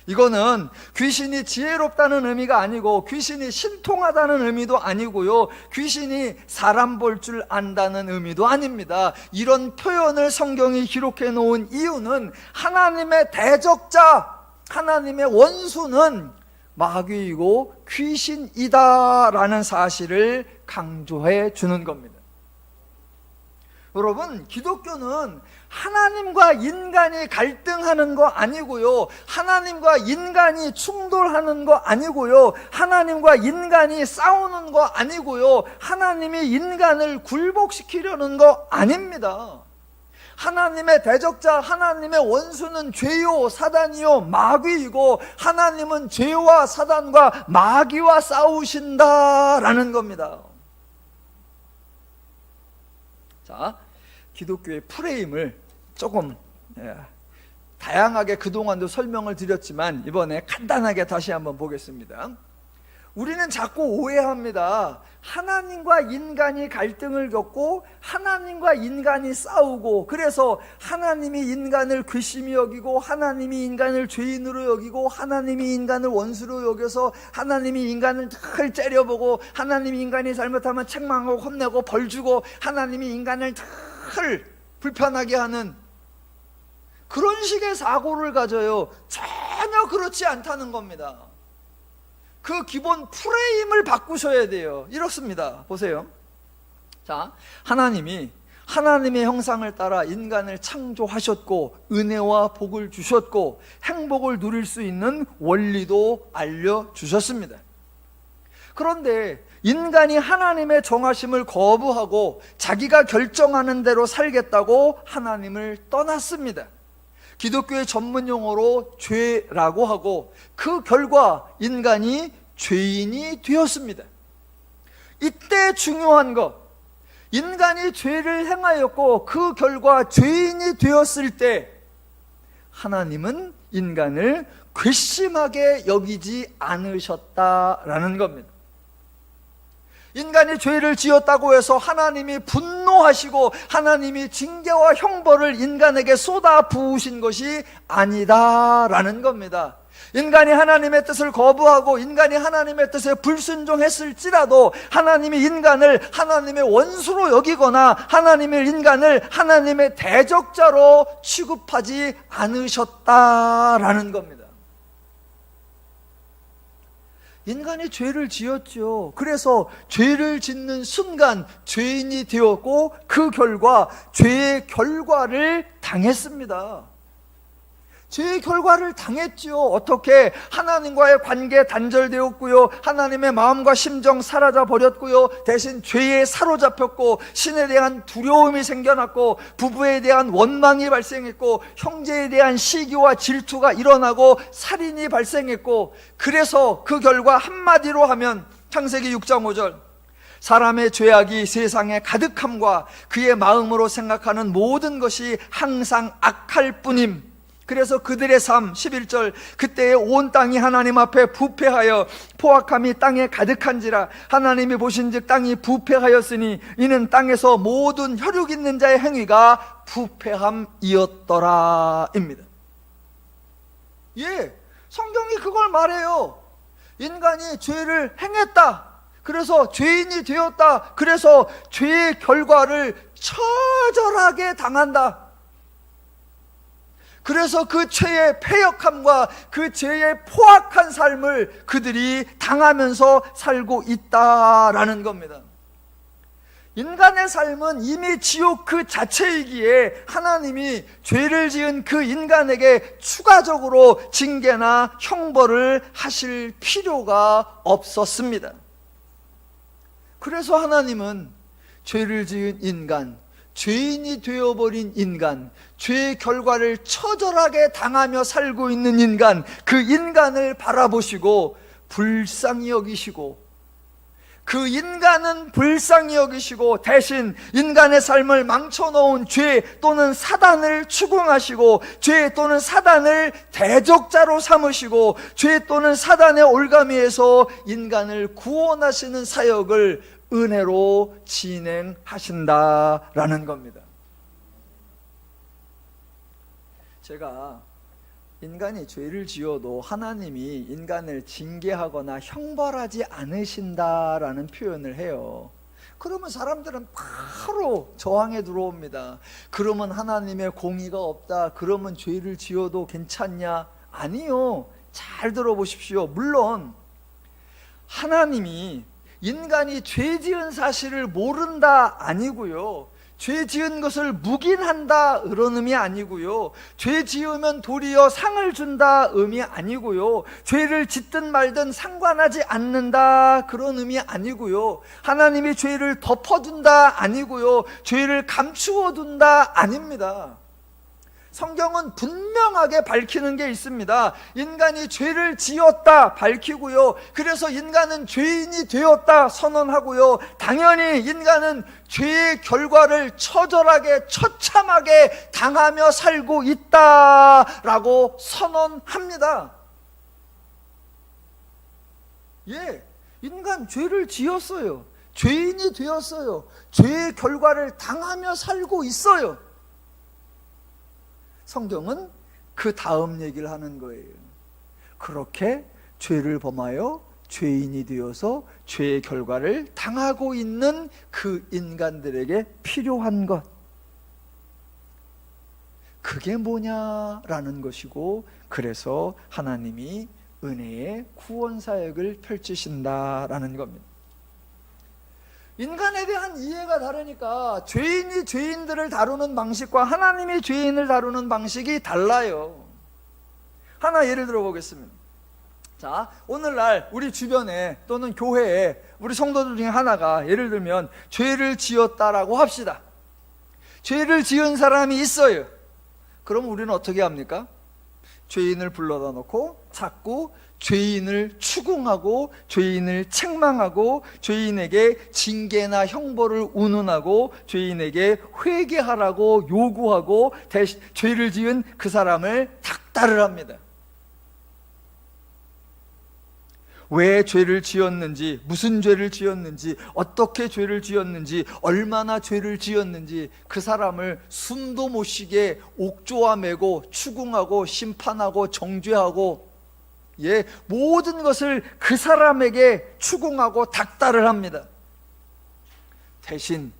이거는 귀신이 지혜롭다는 의미가 아니고 귀신이 신통하다는 의미도 아니고요, 귀신이 사람 볼 줄 안다는 의미도 아닙니다. 이런 표현을 성경이 기록해 놓은 이유는 하나님의 대적자, 하나님의 원수는 마귀이고 귀신이다라는 사실을 강조해 주는 겁니다. 여러분, 기독교는 하나님과 인간이 갈등하는 거 아니고요, 하나님과 인간이 충돌하는 거 아니고요, 하나님과 인간이 싸우는 거 아니고요, 하나님이 인간을 굴복시키려는 거 아닙니다. 하나님의 대적자, 하나님의 원수는 죄요 사단이요 마귀이고, 하나님은 죄와 사단과 마귀와 싸우신다라는 겁니다. 자, 기독교의 프레임을 조금 다양하게 그동안도 설명을 드렸지만 이번에 간단하게 다시 한번 보겠습니다. 우리는 자꾸 오해합니다. 하나님과 인간이 갈등을 겪고 하나님과 인간이 싸우고, 그래서 하나님이 인간을 괘씸히 여기고 하나님이 인간을 죄인으로 여기고 하나님이 인간을 원수로 여겨서 하나님이 인간을 늘 째려보고 하나님이 인간이 잘못하면 책망하고 혼내고 벌 주고 하나님이 인간을 늘 불편하게 하는 그런 식의 사고를 가져요. 전혀 그렇지 않다는 겁니다. 그 기본 프레임을 바꾸셔야 돼요. 이렇습니다. 보세요. 자, 하나님이 하나님의 형상을 따라 인간을 창조하셨고 은혜와 복을 주셨고 행복을 누릴 수 있는 원리도 알려주셨습니다. 그런데 인간이 하나님의 정하심을 거부하고 자기가 결정하는 대로 살겠다고 하나님을 떠났습니다. 기독교의 전문 용어로 죄라고 하고, 그 결과 인간이 죄인이 되었습니다. 이때 중요한 것, 인간이 죄를 행하였고 그 결과 죄인이 되었을 때 하나님은 인간을 괘씸하게 여기지 않으셨다라는 겁니다. 인간이 죄를 지었다고 해서 하나님이 분노하시고 하나님이 징계와 형벌을 인간에게 쏟아 부으신 것이 아니다라는 겁니다. 인간이 하나님의 뜻을 거부하고 인간이 하나님의 뜻에 불순종했을지라도 하나님이 인간을 하나님의 원수로 여기거나 하나님의 인간을 하나님의 대적자로 취급하지 않으셨다라는 겁니다. 인간이 죄를 지었죠. 그래서 죄를 짓는 순간 죄인이 되었고 그 결과 죄의 결과를 당했습니다. 죄의 결과를 당했지요. 어떻게? 하나님과의 관계 단절되었고요, 하나님의 마음과 심정 사라져 버렸고요, 대신 죄에 사로잡혔고 신에 대한 두려움이 생겨났고 부부에 대한 원망이 발생했고 형제에 대한 시기와 질투가 일어나고 살인이 발생했고, 그래서 그 결과 한마디로 하면 창세기 6장 5절, 사람의 죄악이 세상에 가득함과 그의 마음으로 생각하는 모든 것이 항상 악할 뿐임. 그래서 그들의 삶 11절, 그때에 온 땅이 하나님 앞에 부패하여 포악함이 땅에 가득한지라 하나님이 보신즉 땅이 부패하였으니 이는 땅에서 모든 혈육 있는 자의 행위가 부패함이었더라 입니다. 예, 성경이 그걸 말해요. 인간이 죄를 행했다, 그래서 죄인이 되었다, 그래서 죄의 결과를 처절하게 당한다. 그래서 그 죄의 패역함과 그 죄의 포악한 삶을 그들이 당하면서 살고 있다라는 겁니다. 인간의 삶은 이미 지옥 그 자체이기에 하나님이 죄를 지은 그 인간에게 추가적으로 징계나 형벌을 하실 필요가 없었습니다. 그래서 하나님은 죄를 지은 인간, 죄인이 되어버린 인간, 죄의 결과를 처절하게 당하며 살고 있는 인간, 그 인간을 바라보시고 불쌍히 여기시고 그 인간은 불쌍히 여기시고 대신 인간의 삶을 망쳐놓은 죄 또는 사단을 추궁하시고 죄 또는 사단을 대적자로 삼으시고 죄 또는 사단의 올가미에서 인간을 구원하시는 사역을 은혜로 진행하신다라는 겁니다. 제가 인간이 죄를 지어도 하나님이 인간을 징계하거나 형벌하지 않으신다라는 표현을 해요. 그러면 사람들은 바로 저항에 들어옵니다. 그러면 하나님의 공의가 없다. 그러면 죄를 지어도 괜찮냐? 아니요. 잘 들어보십시오. 물론 하나님이 인간이 죄 지은 사실을 모른다 아니고요, 죄 지은 것을 묵인한다 그런 의미 아니고요, 죄 지으면 도리어 상을 준다 의미 아니고요, 죄를 짓든 말든 상관하지 않는다 그런 의미 아니고요, 하나님이 죄를 덮어둔다 아니고요, 죄를 감추어둔다 아닙니다. 성경은 분명하게 밝히는 게 있습니다. 인간이 죄를 지었다 밝히고요, 그래서 인간은 죄인이 되었다 선언하고요, 당연히 인간은 죄의 결과를 처절하게 처참하게 당하며 살고 있다라고 선언합니다. 예, 인간 죄를 지었어요. 죄인이 되었어요. 죄의 결과를 당하며 살고 있어요. 성경은 그 다음 얘기를 하는 거예요. 그렇게 죄를 범하여 죄인이 되어서 죄의 결과를 당하고 있는 그 인간들에게 필요한 것, 그게 뭐냐라는 것이고, 그래서 하나님이 은혜의 구원 사역을 펼치신다라는 겁니다. 인간에 대한 이해가 다르니까 죄인이 죄인들을 다루는 방식과 하나님이 죄인을 다루는 방식이 달라요. 하나 예를 들어 보겠습니다. 자, 오늘날 우리 주변에 또는 교회에 우리 성도들 중에 하나가 예를 들면 죄를 지었다라고 합시다. 죄를 지은 사람이 있어요. 그럼 우리는 어떻게 합니까? 죄인을 불러다 놓고 자꾸 죄인을 추궁하고 죄인을 책망하고 죄인에게 징계나 형벌을 운운하고 죄인에게 회개하라고 요구하고 대신 죄를 지은 그 사람을 닥달을 합니다. 왜 죄를 지었는지, 무슨 죄를 지었는지, 어떻게 죄를 지었는지, 얼마나 죄를 지었는지 그 사람을 숨도 못 쉬게 옥조와 매고 추궁하고 심판하고 정죄하고, 예, 모든 것을 그 사람에게 추궁하고 닥달을 합니다. 대신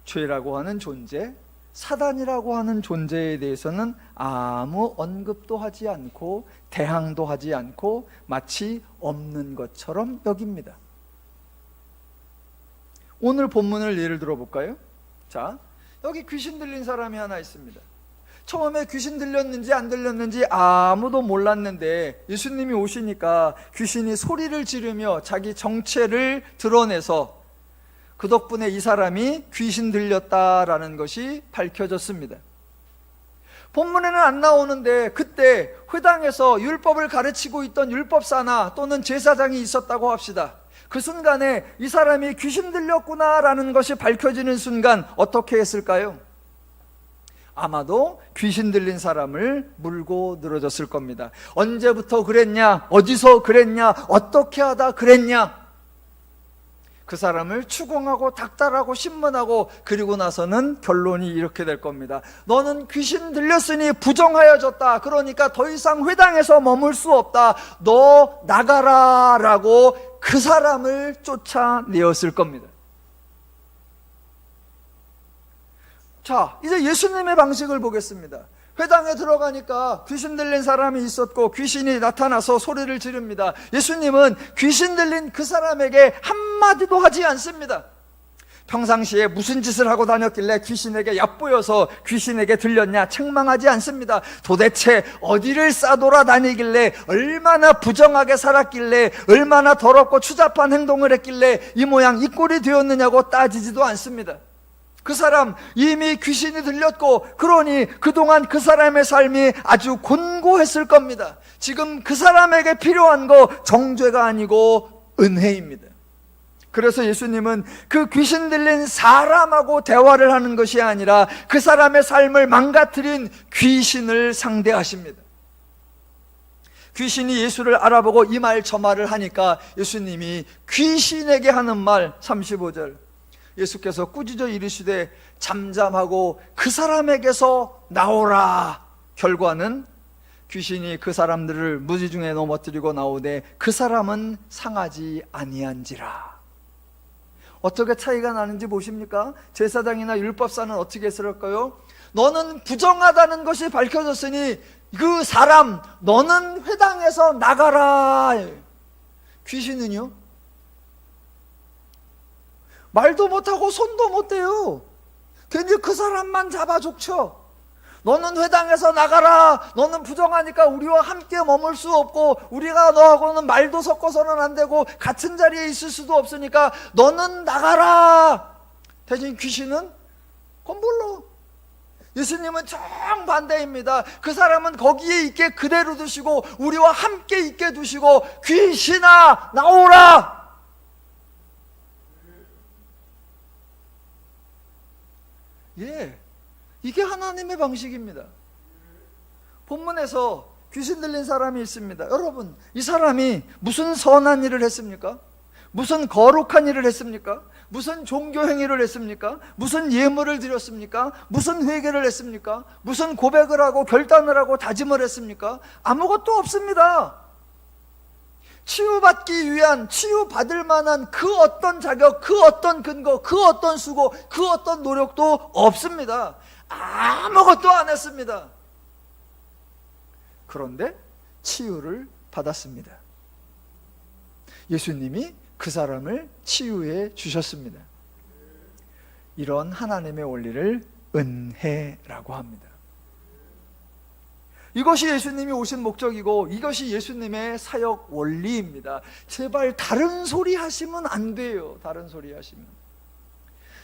죄라고 하는 존재, 사단이라고 하는 존재에 대해서는 아무 언급도 하지 않고 대항도 하지 않고 마치 없는 것처럼 여깁니다. 오늘 본문을 예를 들어볼까요? 자, 여기 귀신 들린 사람이 하나 있습니다. 처음에 귀신 들렸는지 안 들렸는지 아무도 몰랐는데 예수님이 오시니까 귀신이 소리를 지르며 자기 정체를 드러내서 그 덕분에 이 사람이 귀신 들렸다라는 것이 밝혀졌습니다. 본문에는 안 나오는데 그때 회당에서 율법을 가르치고 있던 율법사나 또는 제사장이 있었다고 합시다. 그 순간에 이 사람이 귀신 들렸구나라는 것이 밝혀지는 순간 어떻게 했을까요? 아마도 귀신 들린 사람을 물고 늘어졌을 겁니다. 언제부터 그랬냐? 어디서 그랬냐? 어떻게 하다 그랬냐? 그 사람을 추궁하고 닥달하고 신문하고, 그리고 나서는 결론이 이렇게 될 겁니다. 너는 귀신 들렸으니 부정하여졌다. 그러니까 더 이상 회당에서 머물 수 없다. 너 나가라 라고 그 사람을 쫓아내었을 겁니다. 자, 이제 예수님의 방식을 보겠습니다. 회당에 들어가니까 귀신 들린 사람이 있었고 귀신이 나타나서 소리를 지릅니다. 예수님은 귀신 들린 그 사람에게 한마디도 하지 않습니다. 평상시에 무슨 짓을 하고 다녔길래 귀신에게 얕보여서 귀신에게 들렸냐 책망하지 않습니다. 도대체 어디를 싸돌아다니길래, 얼마나 부정하게 살았길래, 얼마나 더럽고 추잡한 행동을 했길래 이 모양 이 꼴이 되었느냐고 따지지도 않습니다. 그 사람 이미 귀신이 들렸고, 그러니 그동안 그 사람의 삶이 아주 곤고했을 겁니다. 지금 그 사람에게 필요한 거 정죄가 아니고 은혜입니다. 그래서 예수님은 그 귀신 들린 사람하고 대화를 하는 것이 아니라 그 사람의 삶을 망가뜨린 귀신을 상대하십니다. 귀신이 예수를 알아보고 이 말 저 말을 하니까 예수님이 귀신에게 하는 말 35절, 예수께서 꾸짖어 이르시되 잠잠하고 그 사람에게서 나오라. 결과는 귀신이 그 사람들을 무지중에 넘어뜨리고 나오되 그 사람은 상하지 아니한지라. 어떻게 차이가 나는지 보십니까? 제사장이나 율법사는 어떻게 했을까요? 너는 부정하다는 것이 밝혀졌으니 그 사람 너는 회당에서 나가라. 귀신은요? 말도 못하고 손도 못 대요. 괜히 그 사람만 잡아 족쳐. 너는 회당에서 나가라. 너는 부정하니까 우리와 함께 머물 수 없고 우리가 너하고는 말도 섞어서는 안 되고 같은 자리에 있을 수도 없으니까 너는 나가라. 대신 귀신은 그건 몰라. 예수님은 정반대입니다. 그 사람은 거기에 있게 그대로 두시고 우리와 함께 있게 두시고 귀신아 나오라. 예, 이게 하나님의 방식입니다. 본문에서 귀신 들린 사람이 있습니다. 여러분, 이 사람이 무슨 선한 일을 했습니까? 무슨 거룩한 일을 했습니까? 무슨 종교 행위를 했습니까? 무슨 예물을 드렸습니까? 무슨 회개를 했습니까? 무슨 고백을 하고 결단을 하고 다짐을 했습니까? 아무것도 없습니다. 치유받기 위한, 치유받을 만한 그 어떤 자격, 그 어떤 근거, 그 어떤 수고, 그 어떤 노력도 없습니다. 아무것도 안 했습니다. 그런데 치유를 받았습니다. 예수님이 그 사람을 치유해 주셨습니다. 이런 하나님의 원리를 은혜라고 합니다. 이것이 예수님이 오신 목적이고 이것이 예수님의 사역 원리입니다. 제발 다른 소리 하시면 안 돼요. 다른 소리 하시면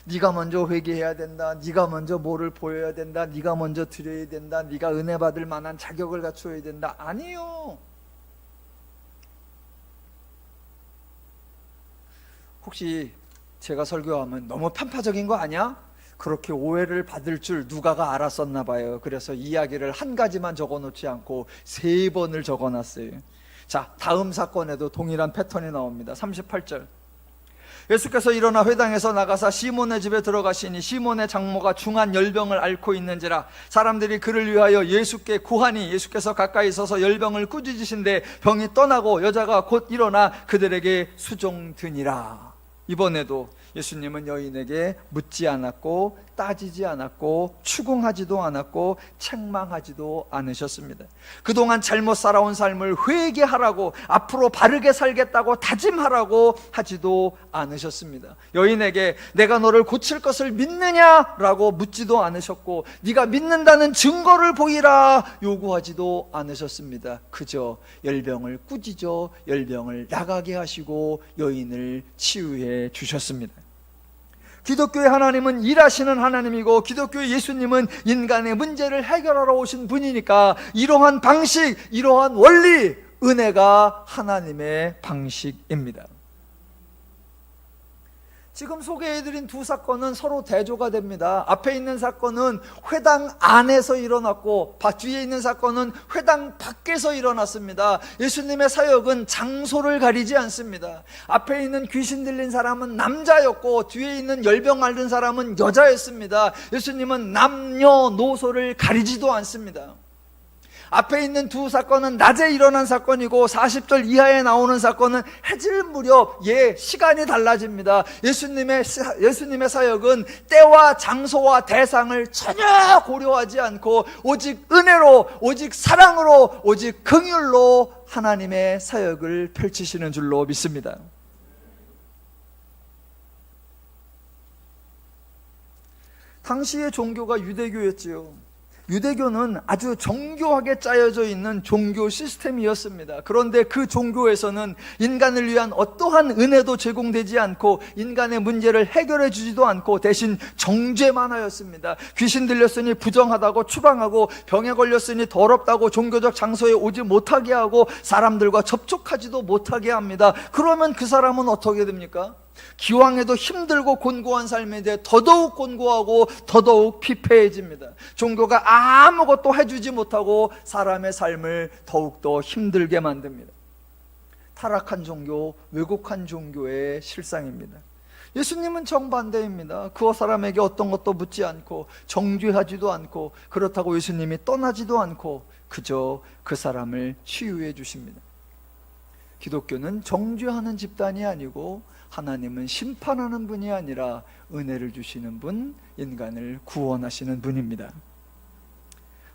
네가 먼저 회개해야 된다, 네가 먼저 뭐를 보여야 된다, 네가 먼저 드려야 된다, 네가 은혜 받을 만한 자격을 갖춰야 된다. 아니요. 혹시 제가 설교하면 너무 편파적인 거 아니야? 그렇게 오해를 받을 줄 누가가 알았었나 봐요. 그래서 이야기를 한 가지만 적어놓지 않고 3번을 적어놨어요. 자, 다음 사건에도 동일한 패턴이 나옵니다. 38절, 예수께서 일어나 회당에서 나가사 시몬의 집에 들어가시니 시몬의 장모가 중한 열병을 앓고 있는지라 사람들이 그를 위하여 예수께 구하니 예수께서 가까이 서서 열병을 꾸짖으신데 병이 떠나고 여자가 곧 일어나 그들에게 수종드니라. 이번에도 예수님은 여인에게 묻지 않았고 따지지 않았고 추궁하지도 않았고 책망하지도 않으셨습니다. 그동안 잘못 살아온 삶을 회개하라고, 앞으로 바르게 살겠다고 다짐하라고 하지도 않으셨습니다. 여인에게 내가 너를 고칠 것을 믿느냐라고 묻지도 않으셨고 네가 믿는다는 증거를 보이라 요구하지도 않으셨습니다. 그저 열병을 꾸짖어 열병을 나가게 하시고 여인을 치유해 주셨습니다. 기독교의 하나님은 일하시는 하나님이고 기독교의 예수님은 인간의 문제를 해결하러 오신 분이니까 이러한 방식, 이러한 원리, 은혜가 하나님의 방식입니다. 지금 소개해드린 두 사건은 서로 대조가 됩니다. 앞에 있는 사건은 회당 안에서 일어났고 뒤에 있는 사건은 회당 밖에서 일어났습니다. 예수님의 사역은 장소를 가리지 않습니다. 앞에 있는 귀신 들린 사람은 남자였고 뒤에 있는 열병 앓은 사람은 여자였습니다. 예수님은 남녀노소를 가리지도 않습니다. 앞에 있는 두 사건은 낮에 일어난 사건이고 40절 이하에 나오는 사건은 해질 무렵, 시간이 달라집니다. 예수님의 사역은 때와 장소와 대상을 전혀 고려하지 않고 오직 은혜로, 오직 사랑으로, 오직 긍휼로 하나님의 사역을 펼치시는 줄로 믿습니다. 당시의 종교가 유대교였지요. 유대교는 아주 정교하게 짜여져 있는 종교 시스템이었습니다. 그런데 그 종교에서는 인간을 위한 어떠한 은혜도 제공되지 않고 인간의 문제를 해결해 주지도 않고 대신 정죄만 하였습니다. 귀신 들렸으니 부정하다고 추방하고 병에 걸렸으니 더럽다고 종교적 장소에 오지 못하게 하고 사람들과 접촉하지도 못하게 합니다. 그러면 그 사람은 어떻게 됩니까? 기왕에도 힘들고 곤고한 삶인데 더더욱 곤고하고 더더욱 피폐해집니다. 종교가 아무것도 해주지 못하고 사람의 삶을 더욱더 힘들게 만듭니다. 타락한 종교, 왜곡한 종교의 실상입니다. 예수님은 정반대입니다. 그 사람에게 어떤 것도 묻지 않고 정죄하지도 않고, 그렇다고 예수님이 떠나지도 않고 그저 그 사람을 치유해 주십니다. 기독교는 정죄하는 집단이 아니고 하나님은 심판하는 분이 아니라 은혜를 주시는 분, 인간을 구원하시는 분입니다.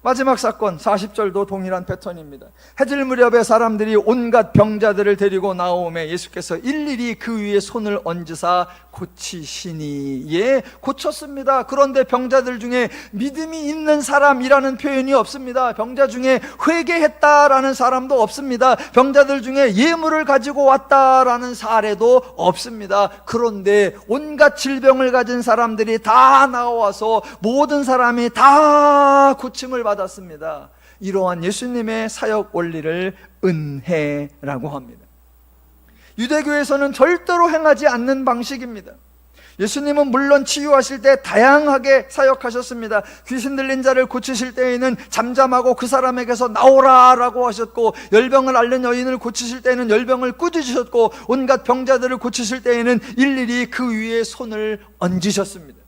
마지막 사건 40절도 동일한 패턴입니다. 해질 무렵에 사람들이 온갖 병자들을 데리고 나오매 예수께서 일일이 그 위에 손을 얹으사 고치시니, 예, 고쳤습니다. 그런데 병자들 중에 믿음이 있는 사람이라는 표현이 없습니다. 병자 중에 회개했다라는 사람도 없습니다. 병자들 중에 예물을 가지고 왔다라는 사례도 없습니다. 그런데 온갖 질병을 가진 사람들이 다 나와서 모든 사람이 다 고침을 받았습니다. 이러한 예수님의 사역 원리를 은혜라고 합니다. 유대교에서는 절대로 행하지 않는 방식입니다. 예수님은 물론 치유하실 때 다양하게 사역하셨습니다. 귀신 들린 자를 고치실 때에는 잠잠하고 그 사람에게서 나오라라고 하셨고, 열병을 앓는 여인을 고치실 때에는 열병을 꾸짖으셨고, 온갖 병자들을 고치실 때에는 일일이 그 위에 손을 얹으셨습니다.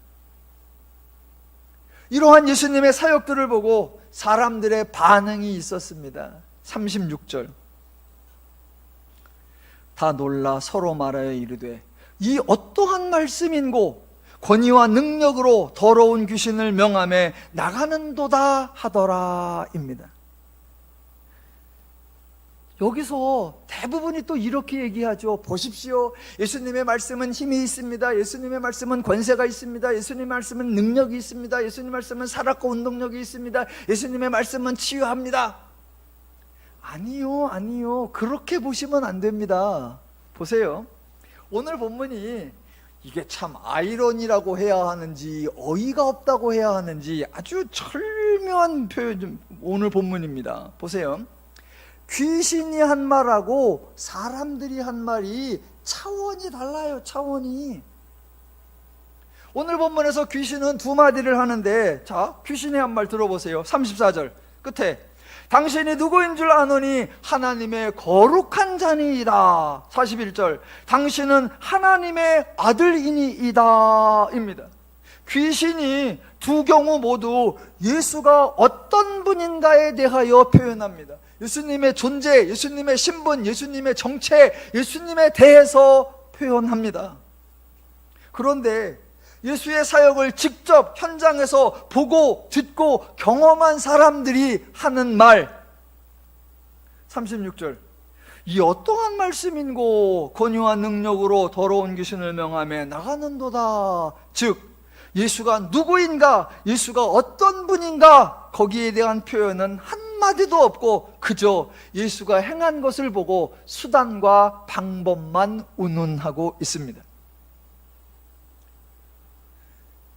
이러한 예수님의 사역들을 보고 사람들의 반응이 있었습니다. 36절, 다 놀라 서로 말하여 이르되 이 어떠한 말씀인고 권위와 능력으로 더러운 귀신을 명하며 나가는도다 하더라입니다. 여기서 대부분이 또 이렇게 얘기하죠. 보십시오, 예수님의 말씀은 힘이 있습니다. 예수님의 말씀은 권세가 있습니다. 예수님의 말씀은 능력이 있습니다. 예수님의 말씀은 살았고 운동력이 있습니다. 예수님의 말씀은 치유합니다. 아니요. 그렇게 보시면 안 됩니다. 보세요. 오늘 본문이 이게 참 아이러니라고 해야 하는지 어이가 없다고 해야 하는지 아주 절묘한 표현, 오늘 본문입니다. 보세요. 귀신이 한 말하고 사람들이 한 말이 차원이 달라요. 차원이. 오늘 본문에서 귀신은 두 마디를 하는데, 자, 귀신이 한 말 들어보세요. 34절 끝에 당신이 누구인 줄 아노니 하나님의 거룩한 자니이다. 41절 당신은 하나님의 아들이니이다 입니다. 귀신이 두 경우 모두 예수가 어떤 분인가에 대하여 표현합니다. 예수님의 존재, 예수님의 신분, 예수님의 정체, 예수님에 대해서 표현합니다. 그런데 예수의 사역을 직접 현장에서 보고 듣고 경험한 사람들이 하는 말, 36절 이 어떠한 말씀인고 권위와 능력으로 더러운 귀신을 명하며 나가는도다. 즉 예수가 누구인가, 예수가 어떤 분인가, 거기에 대한 표현은 한마디도 없고 그저 예수가 행한 것을 보고 수단과 방법만 운운하고 있습니다.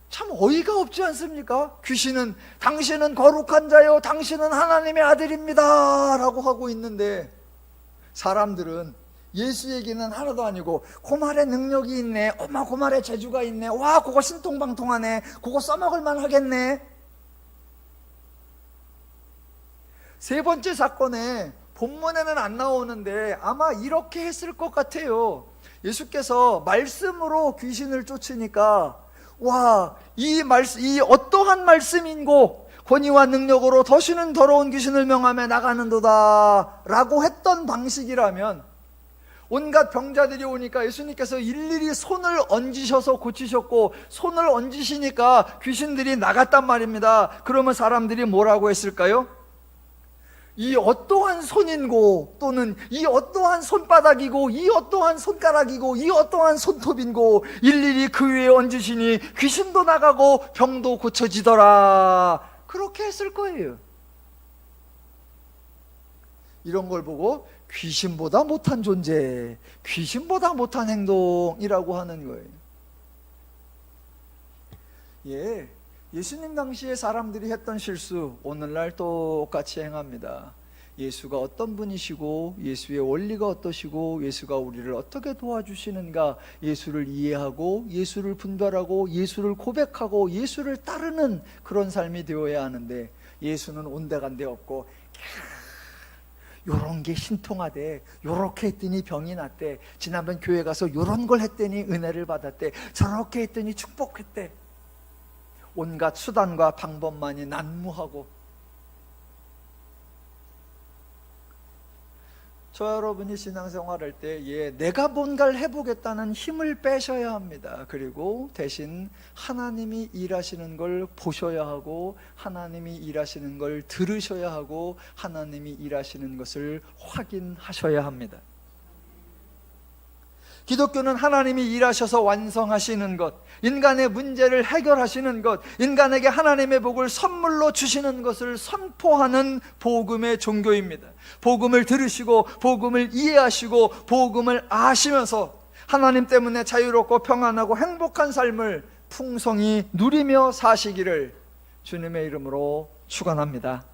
참 어이가 없지 않습니까? 귀신은 당신은 거룩한 자요, 당신은 하나님의 아들입니다 라고 하고 있는데, 사람들은 예수 얘기는 하나도 아니고 그 말에 능력이 있네, 어머 그 말에 재주가 있네, 와 그거 신통방통하네, 그거 써먹을만 하겠네. 세 번째 사건에 본문에는 안 나오는데 아마 이렇게 했을 것 같아요. 예수께서 말씀으로 귀신을 쫓으니까 와, 이 어떠한 말씀인고 권위와 능력으로 더시는 더러운 귀신을 명하며 나가는도다 라고 했던 방식이라면, 온갖 병자들이 오니까 예수님께서 일일이 손을 얹으셔서 고치셨고 손을 얹으시니까 귀신들이 나갔단 말입니다. 그러면 사람들이 뭐라고 했을까요? 이 어떠한 손인고, 또는 이 어떠한 손바닥이고, 이 어떠한 손가락이고, 이 어떠한 손톱인고 일일이 그 위에 얹으시니 귀신도 나가고 병도 고쳐지더라. 그렇게 했을 거예요. 이런 걸 보고 귀신보다 못한 존재, 귀신보다 못한 행동이라고 하는 거예요. 예, 예수님 당시에 사람들이 했던 실수 오늘날 똑같이 행합니다. 예수가 어떤 분이시고 예수의 원리가 어떠시고 예수가 우리를 어떻게 도와주시는가, 예수를 이해하고 예수를 분별하고 예수를 고백하고 예수를 따르는 그런 삶이 되어야 하는데, 예수는 온데간데 없고 요런 게 신통하대, 요렇게 했더니 병이 났대, 지난번 교회 가서 요런 걸 했더니 은혜를 받았대, 저렇게 했더니 축복했대. 온갖 수단과 방법만이 난무하고, 저 여러분이 신앙생활할 때 내가 뭔가를 해보겠다는 힘을 빼셔야 합니다. 그리고 대신 하나님이 일하시는 걸 보셔야 하고, 하나님이 일하시는 걸 들으셔야 하고, 하나님이 일하시는 것을 확인하셔야 합니다. 기독교는 하나님이 일하셔서 완성하시는 것, 인간의 문제를 해결하시는 것, 인간에게 하나님의 복을 선물로 주시는 것을 선포하는 복음의 종교입니다. 복음을 들으시고 복음을 이해하시고 복음을 아시면서 하나님 때문에 자유롭고 평안하고 행복한 삶을 풍성히 누리며 사시기를 주님의 이름으로 축원합니다.